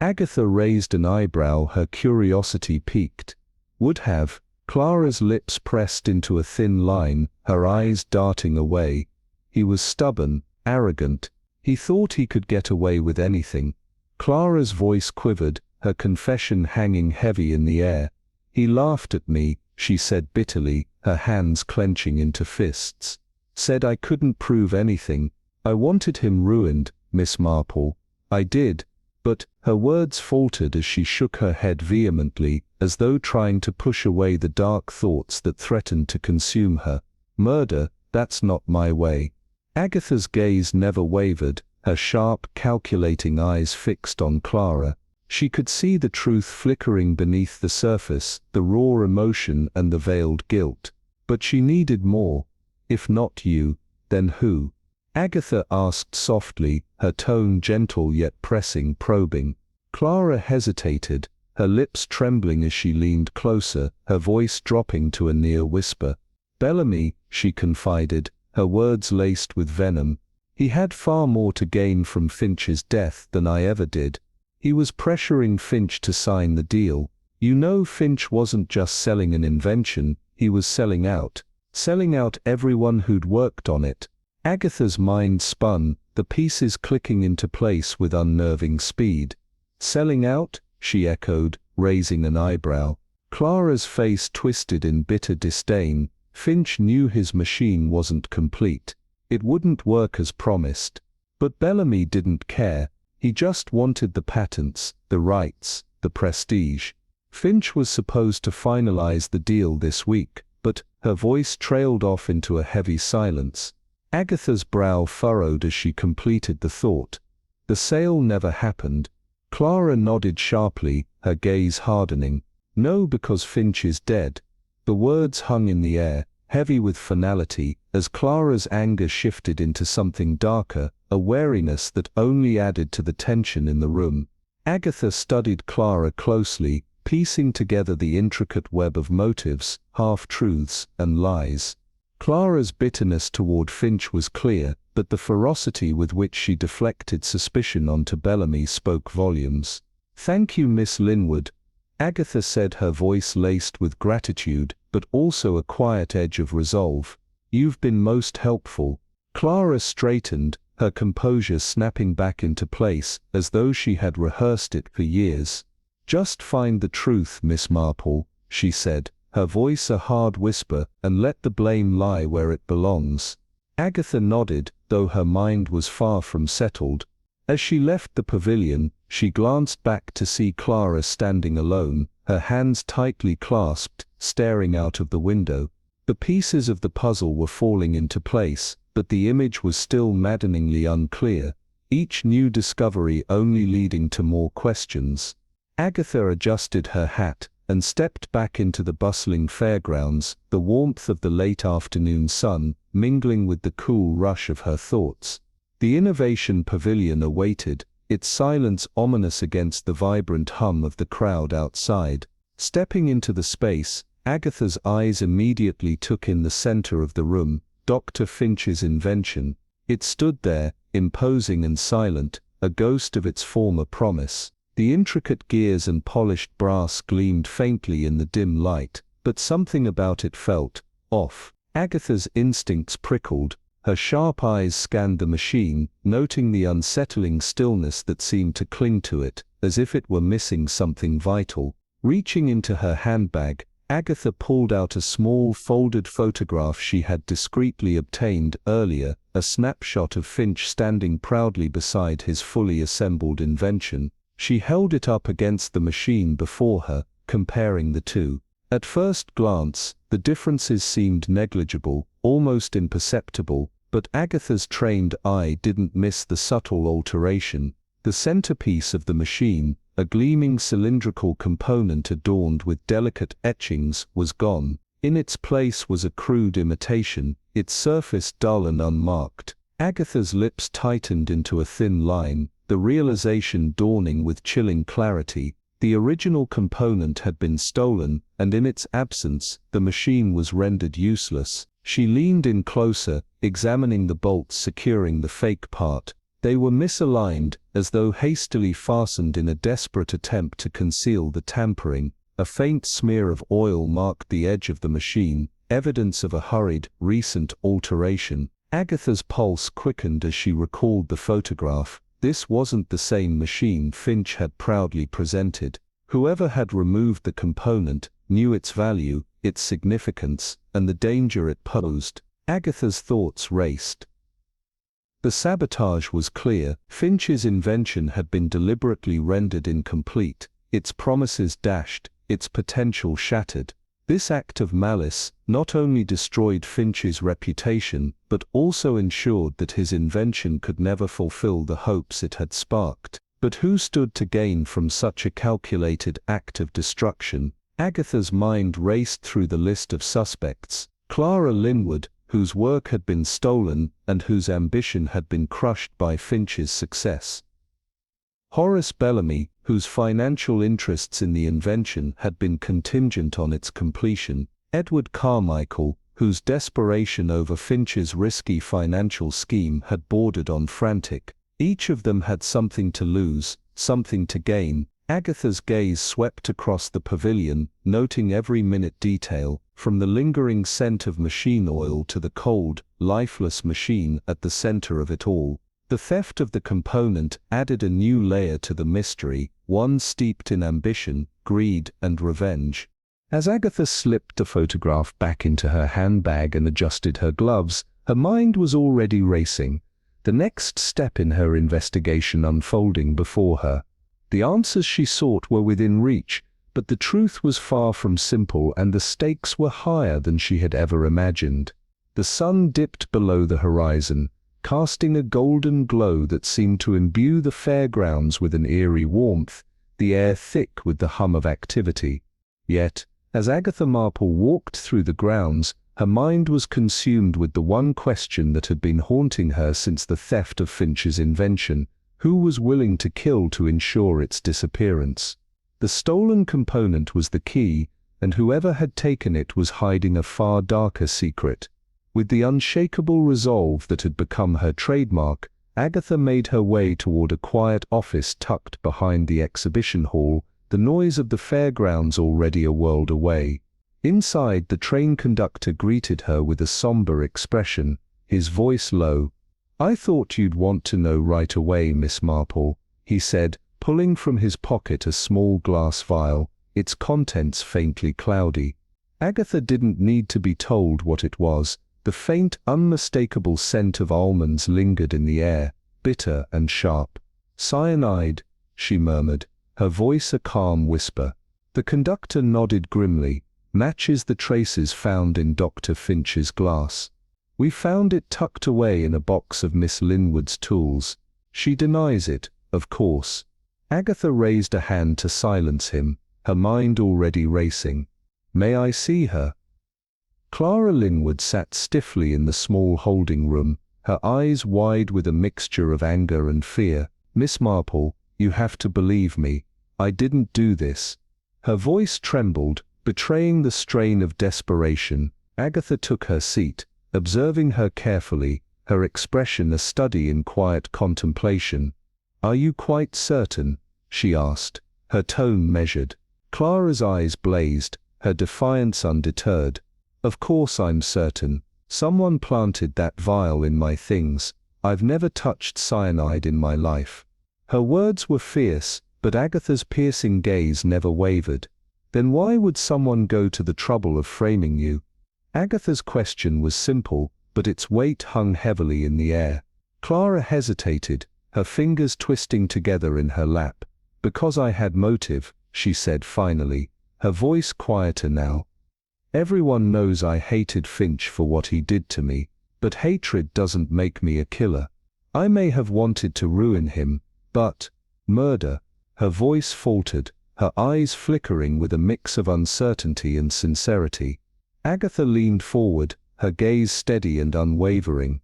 Agatha raised an eyebrow, her curiosity piqued. "Would have?" Clara's lips pressed into a thin line, her eyes darting away. "He was stubborn, arrogant. He thought he could get away with anything." Clara's voice quivered, her confession hanging heavy in the air. "He laughed at me," she said bitterly, her hands clenching into fists. "Said I couldn't prove anything. I wanted him ruined, Miss Marple. I did." But her words faltered as she shook her head vehemently, as though trying to push away the dark thoughts that threatened to consume her. "Murder, that's not my way." Agatha's gaze never wavered, her sharp, calculating eyes fixed on Clara. She could see the truth flickering beneath the surface, the raw emotion and the veiled guilt. But she needed more. "If not you, then who?" Agatha asked softly, her tone gentle yet pressing, probing. Clara hesitated, her lips trembling as she leaned closer, her voice dropping to a near whisper. "Bellamy," she confided, her words laced with venom. "He had far more to gain from Finch's death than I ever did. He was pressuring Finch to sign the deal. You know, Finch wasn't just selling an invention, he was selling out everyone who'd worked on it." Agatha's mind spun, the pieces clicking into place with unnerving speed. "Selling out?" she echoed, raising an eyebrow. Clara's face twisted in bitter disdain. Finch knew his machine wasn't complete. It wouldn't work as promised. But Bellamy didn't care. He just wanted the patents, the rights, the prestige. Finch was supposed to finalize the deal this week, but her voice trailed off into a heavy silence. Agatha's brow furrowed as she completed the thought. The sale never happened. Clara nodded sharply, her gaze hardening. "No, because Finch is dead." The words hung in the air, heavy with finality, as Clara's anger shifted into something darker, a wariness that only added to the tension in the room. Agatha studied Clara closely, piecing together the intricate web of motives, half-truths, and lies. Clara's bitterness toward Finch was clear, but the ferocity with which she deflected suspicion onto Bellamy spoke volumes. "Thank you, Miss Linwood," Agatha said, her voice laced with gratitude, but also a quiet edge of resolve. "You've been most helpful." Clara straightened, her composure snapping back into place, as though she had rehearsed it for years. "Just find the truth, Miss Marple," she said, her voice a hard whisper, "and let the blame lie where it belongs." Agatha nodded, though her mind was far from settled. As she left the pavilion, she glanced back to see Clara standing alone, her hands tightly clasped, staring out of the window. The pieces of the puzzle were falling into place, but the image was still maddeningly unclear, each new discovery only leading to more questions. Agatha adjusted her hat, and stepped back into the bustling fairgrounds, the warmth of the late afternoon sun, mingling with the cool rush of her thoughts. The Innovation Pavilion awaited, its silence ominous against the vibrant hum of the crowd outside. Stepping into the space, Agatha's eyes immediately took in the center of the room, Dr. Finch's invention. It stood there, imposing and silent, a ghost of its former promise. The intricate gears and polished brass gleamed faintly in the dim light, but something about it felt off. Agatha's instincts prickled. Her sharp eyes scanned the machine, noting the unsettling stillness that seemed to cling to it, as if it were missing something vital. Reaching into her handbag, Agatha pulled out a small folded photograph she had discreetly obtained earlier, a snapshot of Finch standing proudly beside his fully assembled invention. She held it up against the machine before her, comparing the two. At first glance, the differences seemed negligible, almost imperceptible, but Agatha's trained eye didn't miss the subtle alteration. The centerpiece of the machine, a gleaming cylindrical component adorned with delicate etchings, was gone. In its place was a crude imitation, its surface dull and unmarked. Agatha's lips tightened into a thin line, the realization dawning with chilling clarity. The original component had been stolen, and in its absence, the machine was rendered useless. She leaned in closer, examining the bolts securing the fake part. They were misaligned, as though hastily fastened in a desperate attempt to conceal the tampering. A faint smear of oil marked the edge of the machine, evidence of a hurried, recent alteration. Agatha's pulse quickened as she recalled the photograph. This wasn't the same machine Finch had proudly presented. Whoever had removed the component knew its value, its significance, and the danger it posed. Agatha's thoughts raced. The sabotage was clear. Finch's invention had been deliberately rendered incomplete, its promises dashed, its potential shattered. This act of malice not only destroyed Finch's reputation, but also ensured that his invention could never fulfill the hopes it had sparked. But who stood to gain from such a calculated act of destruction? Agatha's mind raced through the list of suspects. Clara Linwood, whose work had been stolen and whose ambition had been crushed by Finch's success. Horace Bellamy, whose financial interests in the invention had been contingent on its completion. Edward Carmichael, whose desperation over Finch's risky financial scheme had bordered on frantic. Each of them had something to lose, something to gain. Agatha's gaze swept across the pavilion, noting every minute detail, from the lingering scent of machine oil to the cold, lifeless machine at the center of it all. The theft of the component added a new layer to the mystery, one steeped in ambition, greed, and revenge. As Agatha slipped the photograph back into her handbag and adjusted her gloves, her mind was already racing, the next step in her investigation unfolding before her. The answers she sought were within reach, but the truth was far from simple and the stakes were higher than she had ever imagined. The sun dipped below the horizon, casting a golden glow that seemed to imbue the fairgrounds with an eerie warmth, the air thick with the hum of activity. Yet, as Agatha Marple walked through the grounds, her mind was consumed with the one question that had been haunting her since the theft of Finch's invention: who was willing to kill to ensure its disappearance? The stolen component was the key, and whoever had taken it was hiding a far darker secret. With the unshakable resolve that had become her trademark, Agatha made her way toward a quiet office tucked behind the exhibition hall, the noise of the fairgrounds already a world away. Inside, the train conductor greeted her with a somber expression, his voice low. "I thought you'd want to know right away, Miss Marple," he said, pulling from his pocket a small glass vial, its contents faintly cloudy. Agatha didn't need to be told what it was. The faint, unmistakable scent of almonds lingered in the air, bitter and sharp. "Cyanide," she murmured, her voice a calm whisper. The conductor nodded grimly. "Matches the traces found in Dr. Finch's glass. We found it tucked away in a box of Miss Linwood's tools. She denies it, of course." Agatha raised a hand to silence him, her mind already racing. "May I see her?" Clara Linwood sat stiffly in the small holding room, her eyes wide with a mixture of anger and fear. "Miss Marple, you have to believe me. I didn't do this." Her voice trembled, betraying the strain of desperation. Agatha took her seat, observing her carefully, her expression a study in quiet contemplation. "Are you quite certain?" she asked, her tone measured. Clara's eyes blazed, her defiance undeterred. "Of course I'm certain. Someone planted that vial in my things. I've never touched cyanide in my life." Her words were fierce, but Agatha's piercing gaze never wavered. "Then why would someone go to the trouble of framing you?" Agatha's question was simple, but its weight hung heavily in the air. Clara hesitated, her fingers twisting together in her lap. "Because I had motive," she said finally, her voice quieter now. "Everyone knows I hated Finch for what he did to me, but hatred doesn't make me a killer. I may have wanted to ruin him, but murder." Her voice faltered, her eyes flickering with a mix of uncertainty and sincerity. Agatha leaned forward, her gaze steady and unwavering.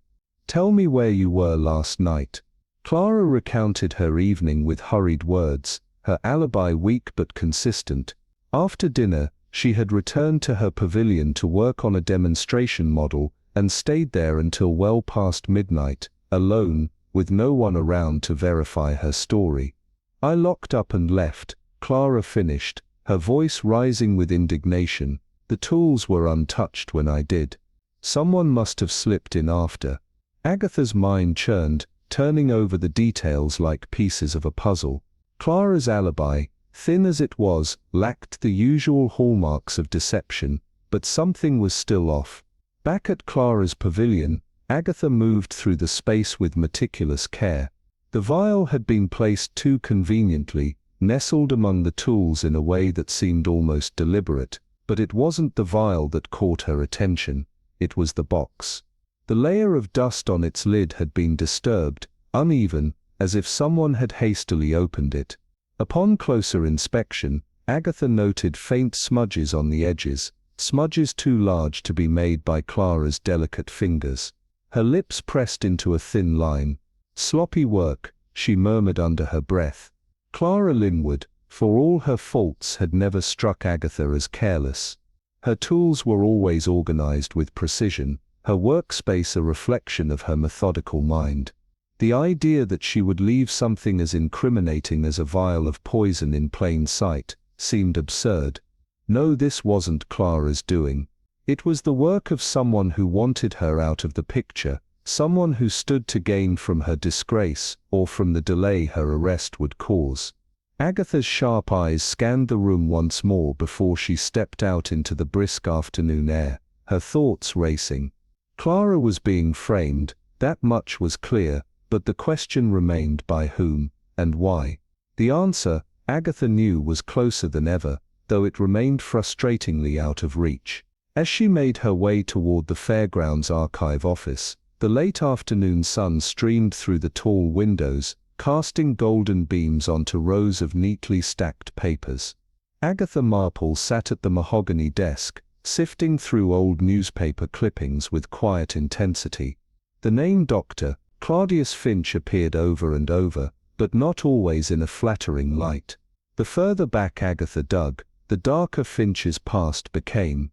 "Tell me where you were last night." Clara recounted her evening with hurried words, her alibi weak but consistent. After dinner, she had returned to her pavilion to work on a demonstration model, and stayed there until well past midnight, alone, with no one around to verify her story. "I locked up and left," Clara finished, her voice rising with indignation. "The tools were untouched when I did. Someone must have slipped in after." Agatha's mind churned, turning over the details like pieces of a puzzle. Clara's alibi, thin as it was, lacked the usual hallmarks of deception, but something was still off. Back at Clara's pavilion, Agatha moved through the space with meticulous care. The vial had been placed too conveniently, nestled among the tools in a way that seemed almost deliberate, but it wasn't the vial that caught her attention, it was the box. The layer of dust on its lid had been disturbed, uneven, as if someone had hastily opened it. Upon closer inspection, Agatha noted faint smudges on the edges, smudges too large to be made by Clara's delicate fingers. Her lips pressed into a thin line. "Sloppy work," she murmured under her breath. Clara Linwood, for all her faults, had never struck Agatha as careless. Her tools were always organized with precision, her workspace a reflection of her methodical mind. The idea that she would leave something as incriminating as a vial of poison in plain sight seemed absurd. No, this wasn't Clara's doing. It was the work of someone who wanted her out of the picture, someone who stood to gain from her disgrace or from the delay her arrest would cause. Agatha's sharp eyes scanned the room once more before she stepped out into the brisk afternoon air, her thoughts racing. Clara was being framed, that much was clear, but the question remained: by whom, and why? The answer, Agatha knew, was closer than ever, though it remained frustratingly out of reach. As she made her way toward the Fairgrounds Archive office, the late afternoon sun streamed through the tall windows, casting golden beams onto rows of neatly stacked papers. Agatha Marple sat at the mahogany desk, sifting through old newspaper clippings with quiet intensity. The name Dr. Claudius Finch appeared over and over, but not always in a flattering light. The further back Agatha dug, the darker Finch's past became.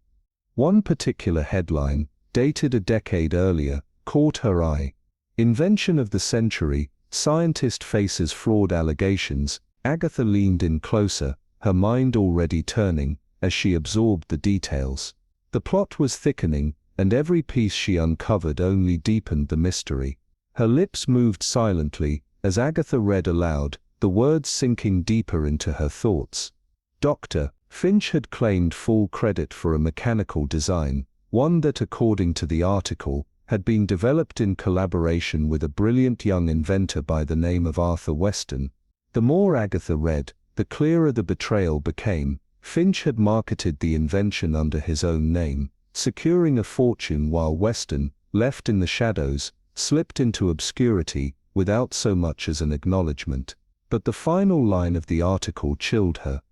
One particular headline, dated a decade earlier, caught her eye. Invention of the century, scientist faces fraud allegations. Agatha leaned in closer, her mind already turning, as she absorbed the details. The plot was thickening, and every piece she uncovered only deepened the mystery. Her lips moved silently, as Agatha read aloud, the words sinking deeper into her thoughts. Dr. Finch had claimed full credit for a mechanical design, one that, according to the article, had been developed in collaboration with a brilliant young inventor by the name of Arthur Weston. The more Agatha read, the clearer the betrayal became. Finch had marketed the invention under his own name, securing a fortune, while Weston, left in the shadows, slipped into obscurity without so much as an acknowledgement. But the final line of the article chilled her.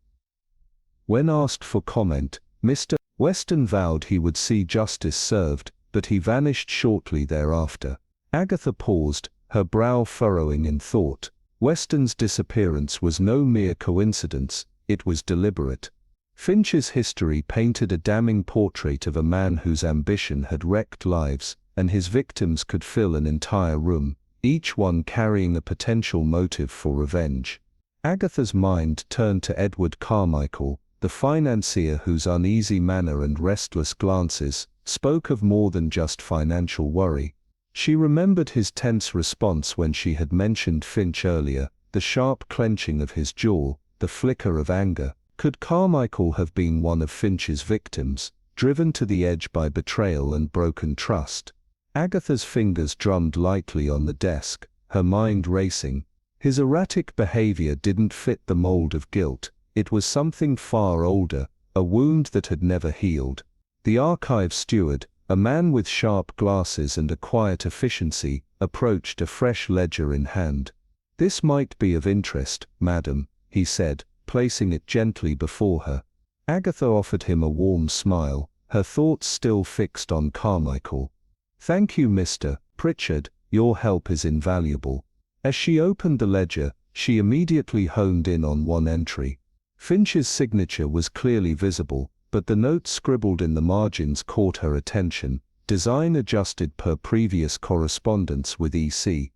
When asked for comment, Mr. Weston vowed he would see justice served, but he vanished shortly thereafter. Agatha paused, her brow furrowing in thought. Weston's disappearance was no mere coincidence, it was deliberate. Finch's history painted a damning portrait of a man whose ambition had wrecked lives, and his victims could fill an entire room, each one carrying a potential motive for revenge. Agatha's mind turned to Edward Carmichael, the financier whose uneasy manner and restless glances spoke of more than just financial worry. She remembered his tense response when she had mentioned Finch earlier, the sharp clenching of his jaw, the flicker of anger. Could Carmichael have been one of Finch's victims, driven to the edge by betrayal and broken trust? Agatha's fingers drummed lightly on the desk, her mind racing. His erratic behavior didn't fit the mold of guilt. It was something far older, a wound that had never healed. The archive steward, a man with sharp glasses and a quiet efficiency, approached, a fresh ledger in hand. "This might be of interest, madam," he said, placing it gently before her. Agatha offered him a warm smile, her thoughts still fixed on Carmichael. "Thank you, Mr. Pritchard, your help is invaluable." As she opened the ledger, she immediately honed in on one entry. Finch's signature was clearly visible, but the note scribbled in the margins caught her attention. "Design adjusted per previous correspondence with E.C."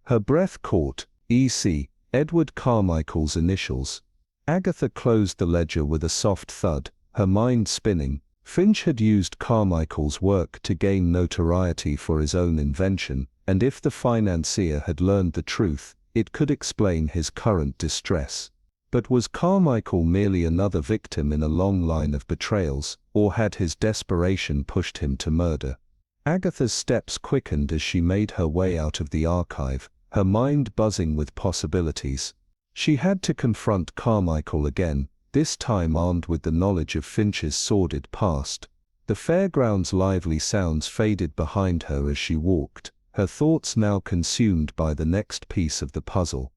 Her breath caught. E.C., Edward Carmichael's initials. Agatha closed the ledger with a soft thud, her mind spinning. Finch had used Carmichael's work to gain notoriety for his own invention, and if the financier had learned the truth, it could explain his current distress. But was Carmichael merely another victim in a long line of betrayals, or had his desperation pushed him to murder? Agatha's steps quickened as she made her way out of the archive, her mind buzzing with possibilities. She had to confront Carmichael again, this time armed with the knowledge of Finch's sordid past. The fairground's lively sounds faded behind her as she walked, her thoughts now consumed by the next piece of the puzzle.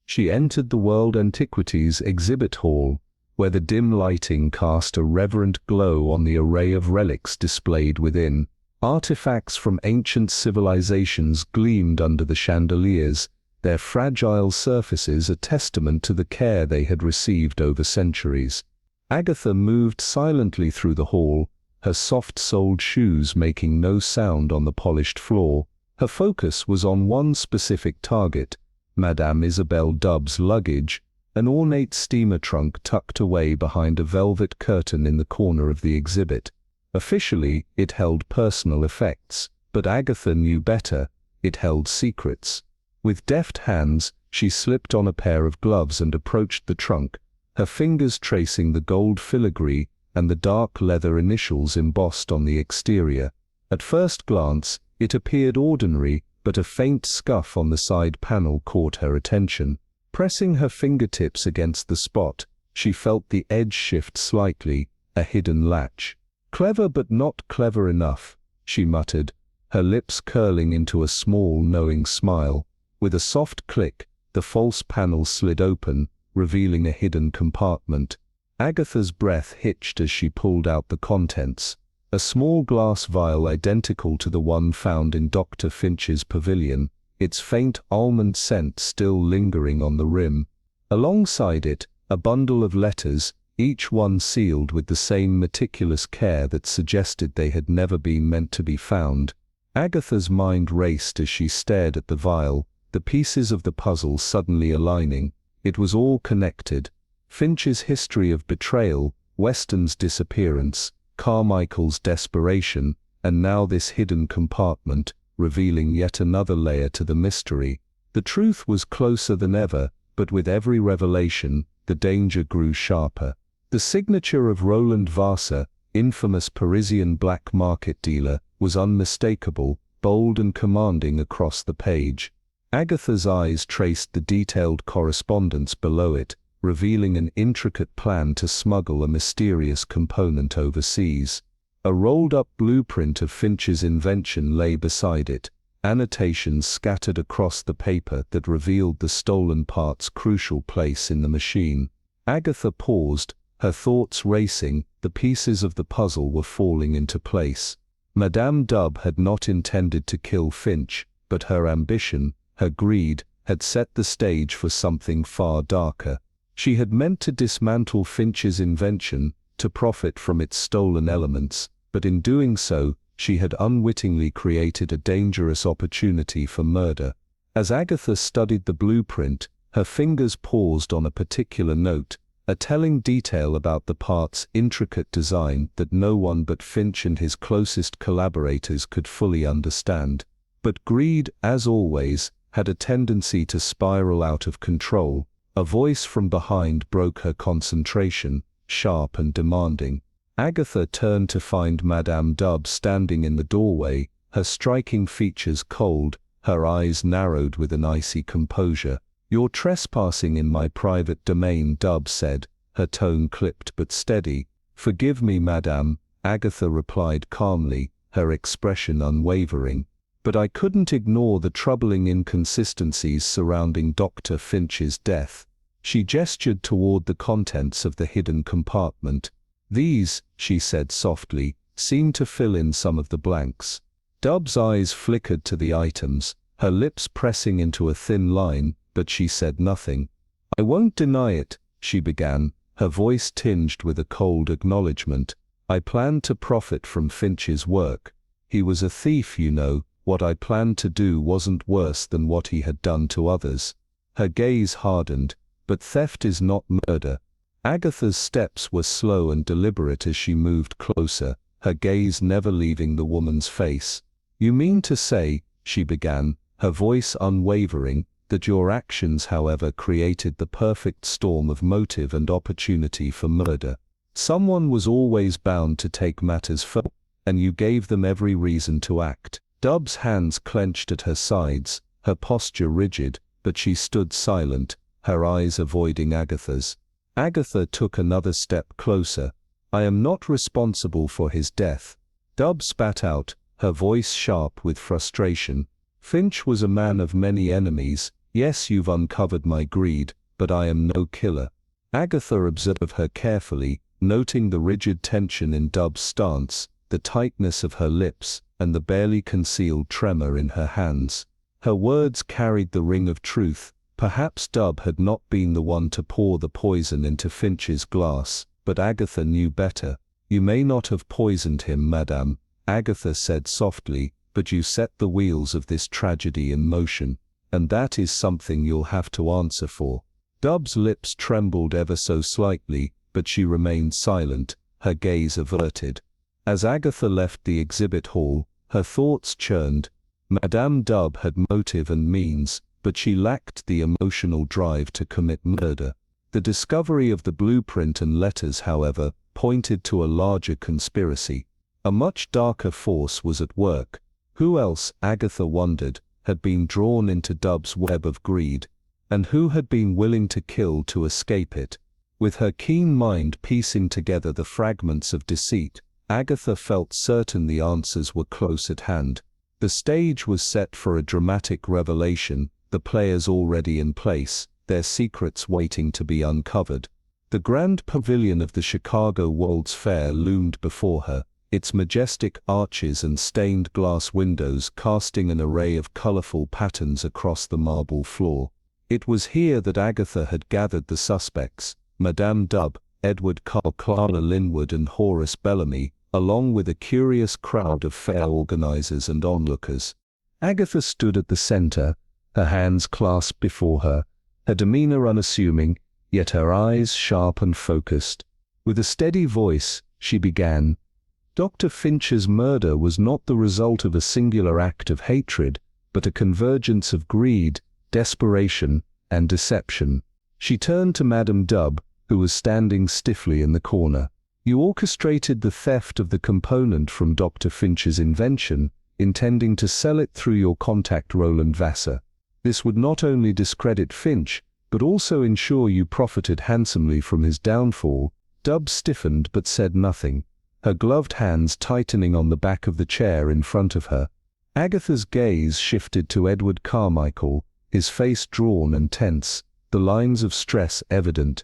She entered the World Antiquities Exhibit Hall, where the dim lighting cast a reverent glow on the array of relics displayed within. Artifacts from ancient civilizations gleamed under the chandeliers, their fragile surfaces a testament to the care they had received over centuries. Agatha moved silently through the hall, her soft-soled shoes making no sound on the polished floor. Her focus was on one specific target, Madame Isabel Dubb's luggage, an ornate steamer trunk tucked away behind a velvet curtain in the corner of the exhibit. Officially, it held personal effects, But Agatha knew better. It held secrets. With deft hands, she slipped on a pair of gloves and approached the trunk, her fingers tracing the gold filigree and the dark leather initials embossed on the exterior. At first glance, it appeared ordinary, but a faint scuff on the side panel caught her attention. Pressing her fingertips against the spot, she felt the edge shift slightly, a hidden latch. "Clever but not clever enough," she muttered, her lips curling into a small, knowing smile. With a soft click, the false panel slid open, revealing a hidden compartment. Agatha's breath hitched as she pulled out the contents. A small glass vial identical to the one found in Dr. Finch's pavilion, its faint almond scent still lingering on the rim. Alongside it, a bundle of letters, each one sealed with the same meticulous care that suggested they had never been meant to be found. Agatha's mind raced as she stared at the vial, the pieces of the puzzle suddenly aligning. It was all connected. Finch's history of betrayal, Weston's disappearance, Carmichael's desperation, and now this hidden compartment, revealing yet another layer to the mystery. The truth was closer than ever, but with every revelation, the danger grew sharper. The signature of Roland Vassar, infamous Parisian black market dealer, was unmistakable, bold and commanding across the page. Agatha's eyes traced the detailed correspondence below it, revealing an intricate plan to smuggle a mysterious component overseas. A rolled-up blueprint of Finch's invention lay beside it, annotations scattered across the paper that revealed the stolen part's crucial place in the machine. Agatha paused, her thoughts racing. The pieces of the puzzle were falling into place. Madame Dub had not intended to kill Finch, but her ambition, her greed, had set the stage for something far darker. She had meant to dismantle Finch's invention, to profit from its stolen elements, but in doing so, she had unwittingly created a dangerous opportunity for murder. As Agatha studied the blueprint, her fingers paused on a particular note, a telling detail about the part's intricate design that no one but Finch and his closest collaborators could fully understand. But greed, as always, had a tendency to spiral out of control. A voice from behind broke her concentration, sharp and demanding. Agatha turned to find Madame Dub standing in the doorway, her striking features cold, her eyes narrowed with an icy composure. "You're trespassing in my private domain," Dub said, her tone clipped but steady. "Forgive me, Madame," Agatha replied calmly, her expression unwavering. "But I couldn't ignore the troubling inconsistencies surrounding Dr. Finch's death." She gestured toward the contents of the hidden compartment. "These," she said softly, "seem to fill in some of the blanks." Dub's eyes flickered to the items, her lips pressing into a thin line, but she said nothing. "I won't deny it," she began, her voice tinged with a cold acknowledgement. "I planned to profit from Finch's work. He was a thief, you know. What I planned to do wasn't worse than what he had done to others." Her gaze hardened. "But theft is not murder." Agatha's steps were slow and deliberate as she moved closer, her gaze never leaving the woman's face. "You mean to say," she began, her voice unwavering, "that your actions, however, created the perfect storm of motive and opportunity for murder. Someone was always bound to take matters first, and you gave them every reason to act." Dub's hands clenched at her sides, her posture rigid, but she stood silent, her eyes avoiding Agatha's. Agatha took another step closer. "I am not responsible for his death." Dub spat out, her voice sharp with frustration. "Finch was a man of many enemies. Yes, you've uncovered my greed, but I am no killer." Agatha observed her carefully, noting the rigid tension in Dub's stance, the tightness of her lips, and the barely concealed tremor in her hands. Her words carried the ring of truth. Perhaps Dub had not been the one to pour the poison into Finch's glass, but Agatha knew better. "You may not have poisoned him, Madame," Agatha said softly, "but you set the wheels of this tragedy in motion, and that is something you'll have to answer for." Dub's lips trembled ever so slightly, but she remained silent, her gaze averted. As Agatha left the exhibit hall, Her thoughts churned. Madame Dub had motive and means, but she lacked the emotional drive to commit murder. The discovery of the blueprint and letters, however, pointed to a larger conspiracy. A much darker force was at work. Who else, Agatha wondered, had been drawn into Dub's web of greed? And who had been willing to kill to escape it? With her keen mind piecing together the fragments of deceit, Agatha felt certain the answers were close at hand. The stage was set for a dramatic revelation, the players already in place, their secrets waiting to be uncovered. The grand pavilion of the Chicago World's Fair loomed before her, its majestic arches and stained glass windows casting an array of colorful patterns across the marble floor. It was here that Agatha had gathered the suspects, Madame Dub, Edward Carr, Clara Linwood and Horace Bellamy, along with a curious crowd of fair organizers and onlookers. Agatha stood at the center, her hands clasped before her, her demeanor unassuming, yet her eyes sharp and focused. With a steady voice, she began, "Dr. Finch's murder was not the result of a singular act of hatred, but a convergence of greed, desperation, and deception." She turned to Madame Dub, who was standing stiffly in the corner. "You orchestrated the theft of the component from Dr. Finch's invention, intending to sell it through your contact Roland Vassar. This would not only discredit Finch, but also ensure you profited handsomely from his downfall." Dub stiffened but said nothing, her gloved hands tightening on the back of the chair in front of her. Agatha's gaze shifted to Edward Carmichael, his face drawn and tense, the lines of stress evident.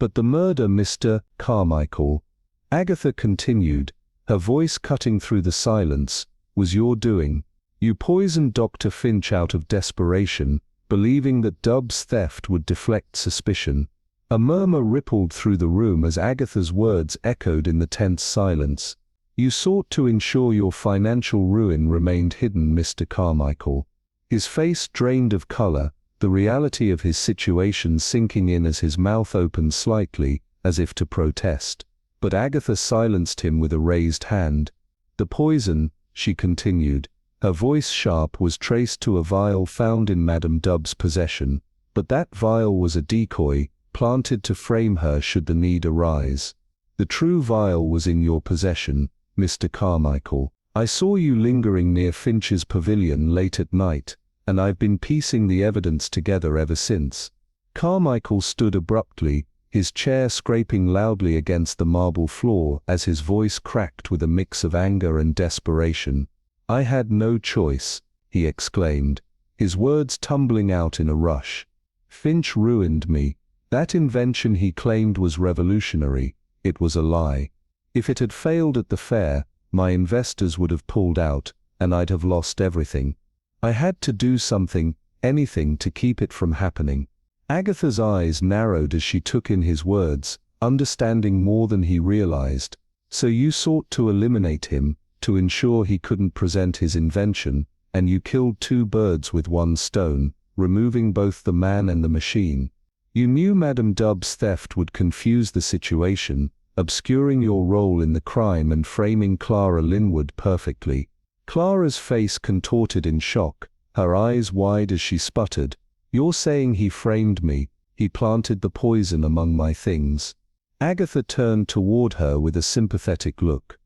"But the murder, Mr. Carmichael," Agatha continued, her voice cutting through the silence, "was your doing. You poisoned Dr. Finch out of desperation, believing that Dub's theft would deflect suspicion." A murmur rippled through the room as Agatha's words echoed in the tense silence. "You sought to ensure your financial ruin remained hidden, Mr. Carmichael." His face drained of color, the reality of his situation sinking in as his mouth opened slightly, as if to protest. But Agatha silenced him with a raised hand. "The poison," she continued, her voice sharp, "was traced to a vial found in Madame Dub's possession, but that vial was a decoy, planted to frame her should the need arise. The true vial was in your possession, Mr. Carmichael. I saw you lingering near Finch's pavilion late at night, and I've been piecing the evidence together ever since." Carmichael stood abruptly, his chair scraping loudly against the marble floor as his voice cracked with a mix of anger and desperation. "I had no choice," he exclaimed, his words tumbling out in a rush. "Finch ruined me. That invention he claimed was revolutionary. It was a lie. If it had failed at the fair, my investors would have pulled out, and I'd have lost everything. I had to do something, anything to keep it from happening." Agatha's eyes narrowed as she took in his words, understanding more than he realized. "So you sought to eliminate him, to ensure he couldn't present his invention, and you killed two birds with one stone, removing both the man and the machine. You knew Madame Dub's theft would confuse the situation, obscuring your role in the crime and framing Clara Linwood perfectly." Clara's face contorted in shock, her eyes wide as she sputtered, "You're saying he framed me, he planted the poison among my things?" Agatha turned toward her with a sympathetic look.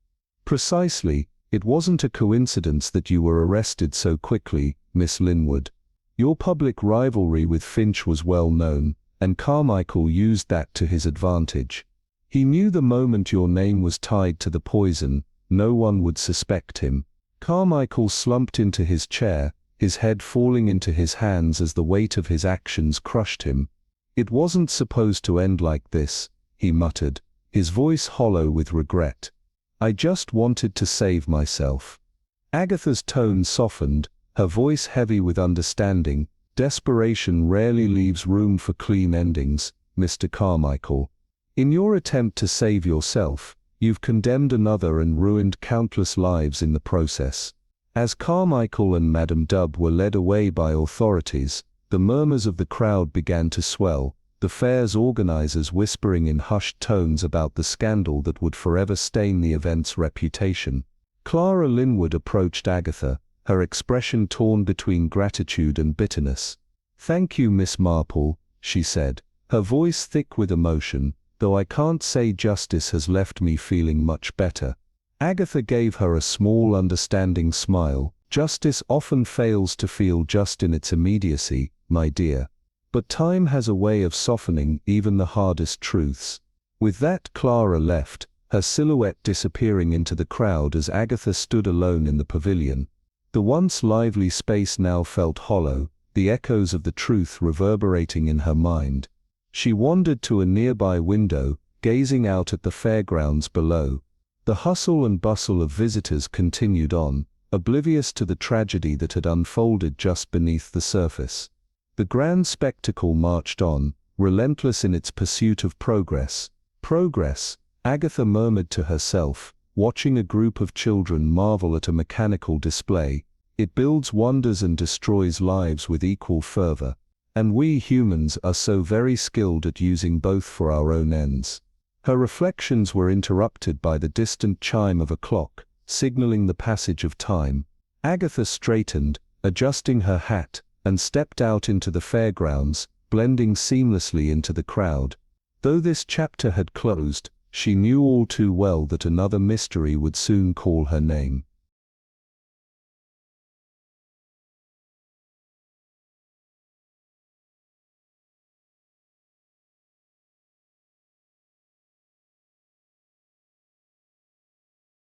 "Precisely. It wasn't a coincidence that you were arrested so quickly, Miss Linwood. Your public rivalry with Finch was well known, and Carmichael used that to his advantage. He knew the moment your name was tied to the poison, no one would suspect him." Carmichael slumped into his chair, his head falling into his hands as the weight of his actions crushed him. "It wasn't supposed to end like this," he muttered, his voice hollow with regret. "I just wanted to save myself." Agatha's tone softened, her voice heavy with understanding. "Desperation rarely leaves room for clean endings, Mr. Carmichael. In your attempt to save yourself, you've condemned another and ruined countless lives in the process." As Carmichael and Madame Dub were led away by authorities, the murmurs of the crowd began to swell, the fair's organizers whispering in hushed tones about the scandal that would forever stain the event's reputation. Clara Linwood approached Agatha, her expression torn between gratitude and bitterness. "Thank you, Miss Marple," she said, her voice thick with emotion, "though I can't say justice has left me feeling much better." Agatha gave her a small understanding smile. "Justice often fails to feel just in its immediacy, my dear. But time has a way of softening even the hardest truths." With that, Clara left, her silhouette disappearing into the crowd as Agatha stood alone in the pavilion. The once lively space now felt hollow, the echoes of the truth reverberating in her mind. She wandered to a nearby window, gazing out at the fairgrounds below. The hustle and bustle of visitors continued on, oblivious to the tragedy that had unfolded just beneath the surface. The grand spectacle marched on, relentless in its pursuit of progress. Progress, Agatha murmured to herself, watching a group of children marvel at a mechanical display. It builds wonders and destroys lives with equal fervor. And we humans are so very skilled at using both for our own ends. Her reflections were interrupted by the distant chime of a clock, signaling the passage of time. Agatha straightened, adjusting her hat, and stepped out into the fairgrounds, blending seamlessly into the crowd. Though this chapter had closed, she knew all too well that another mystery would soon call her name.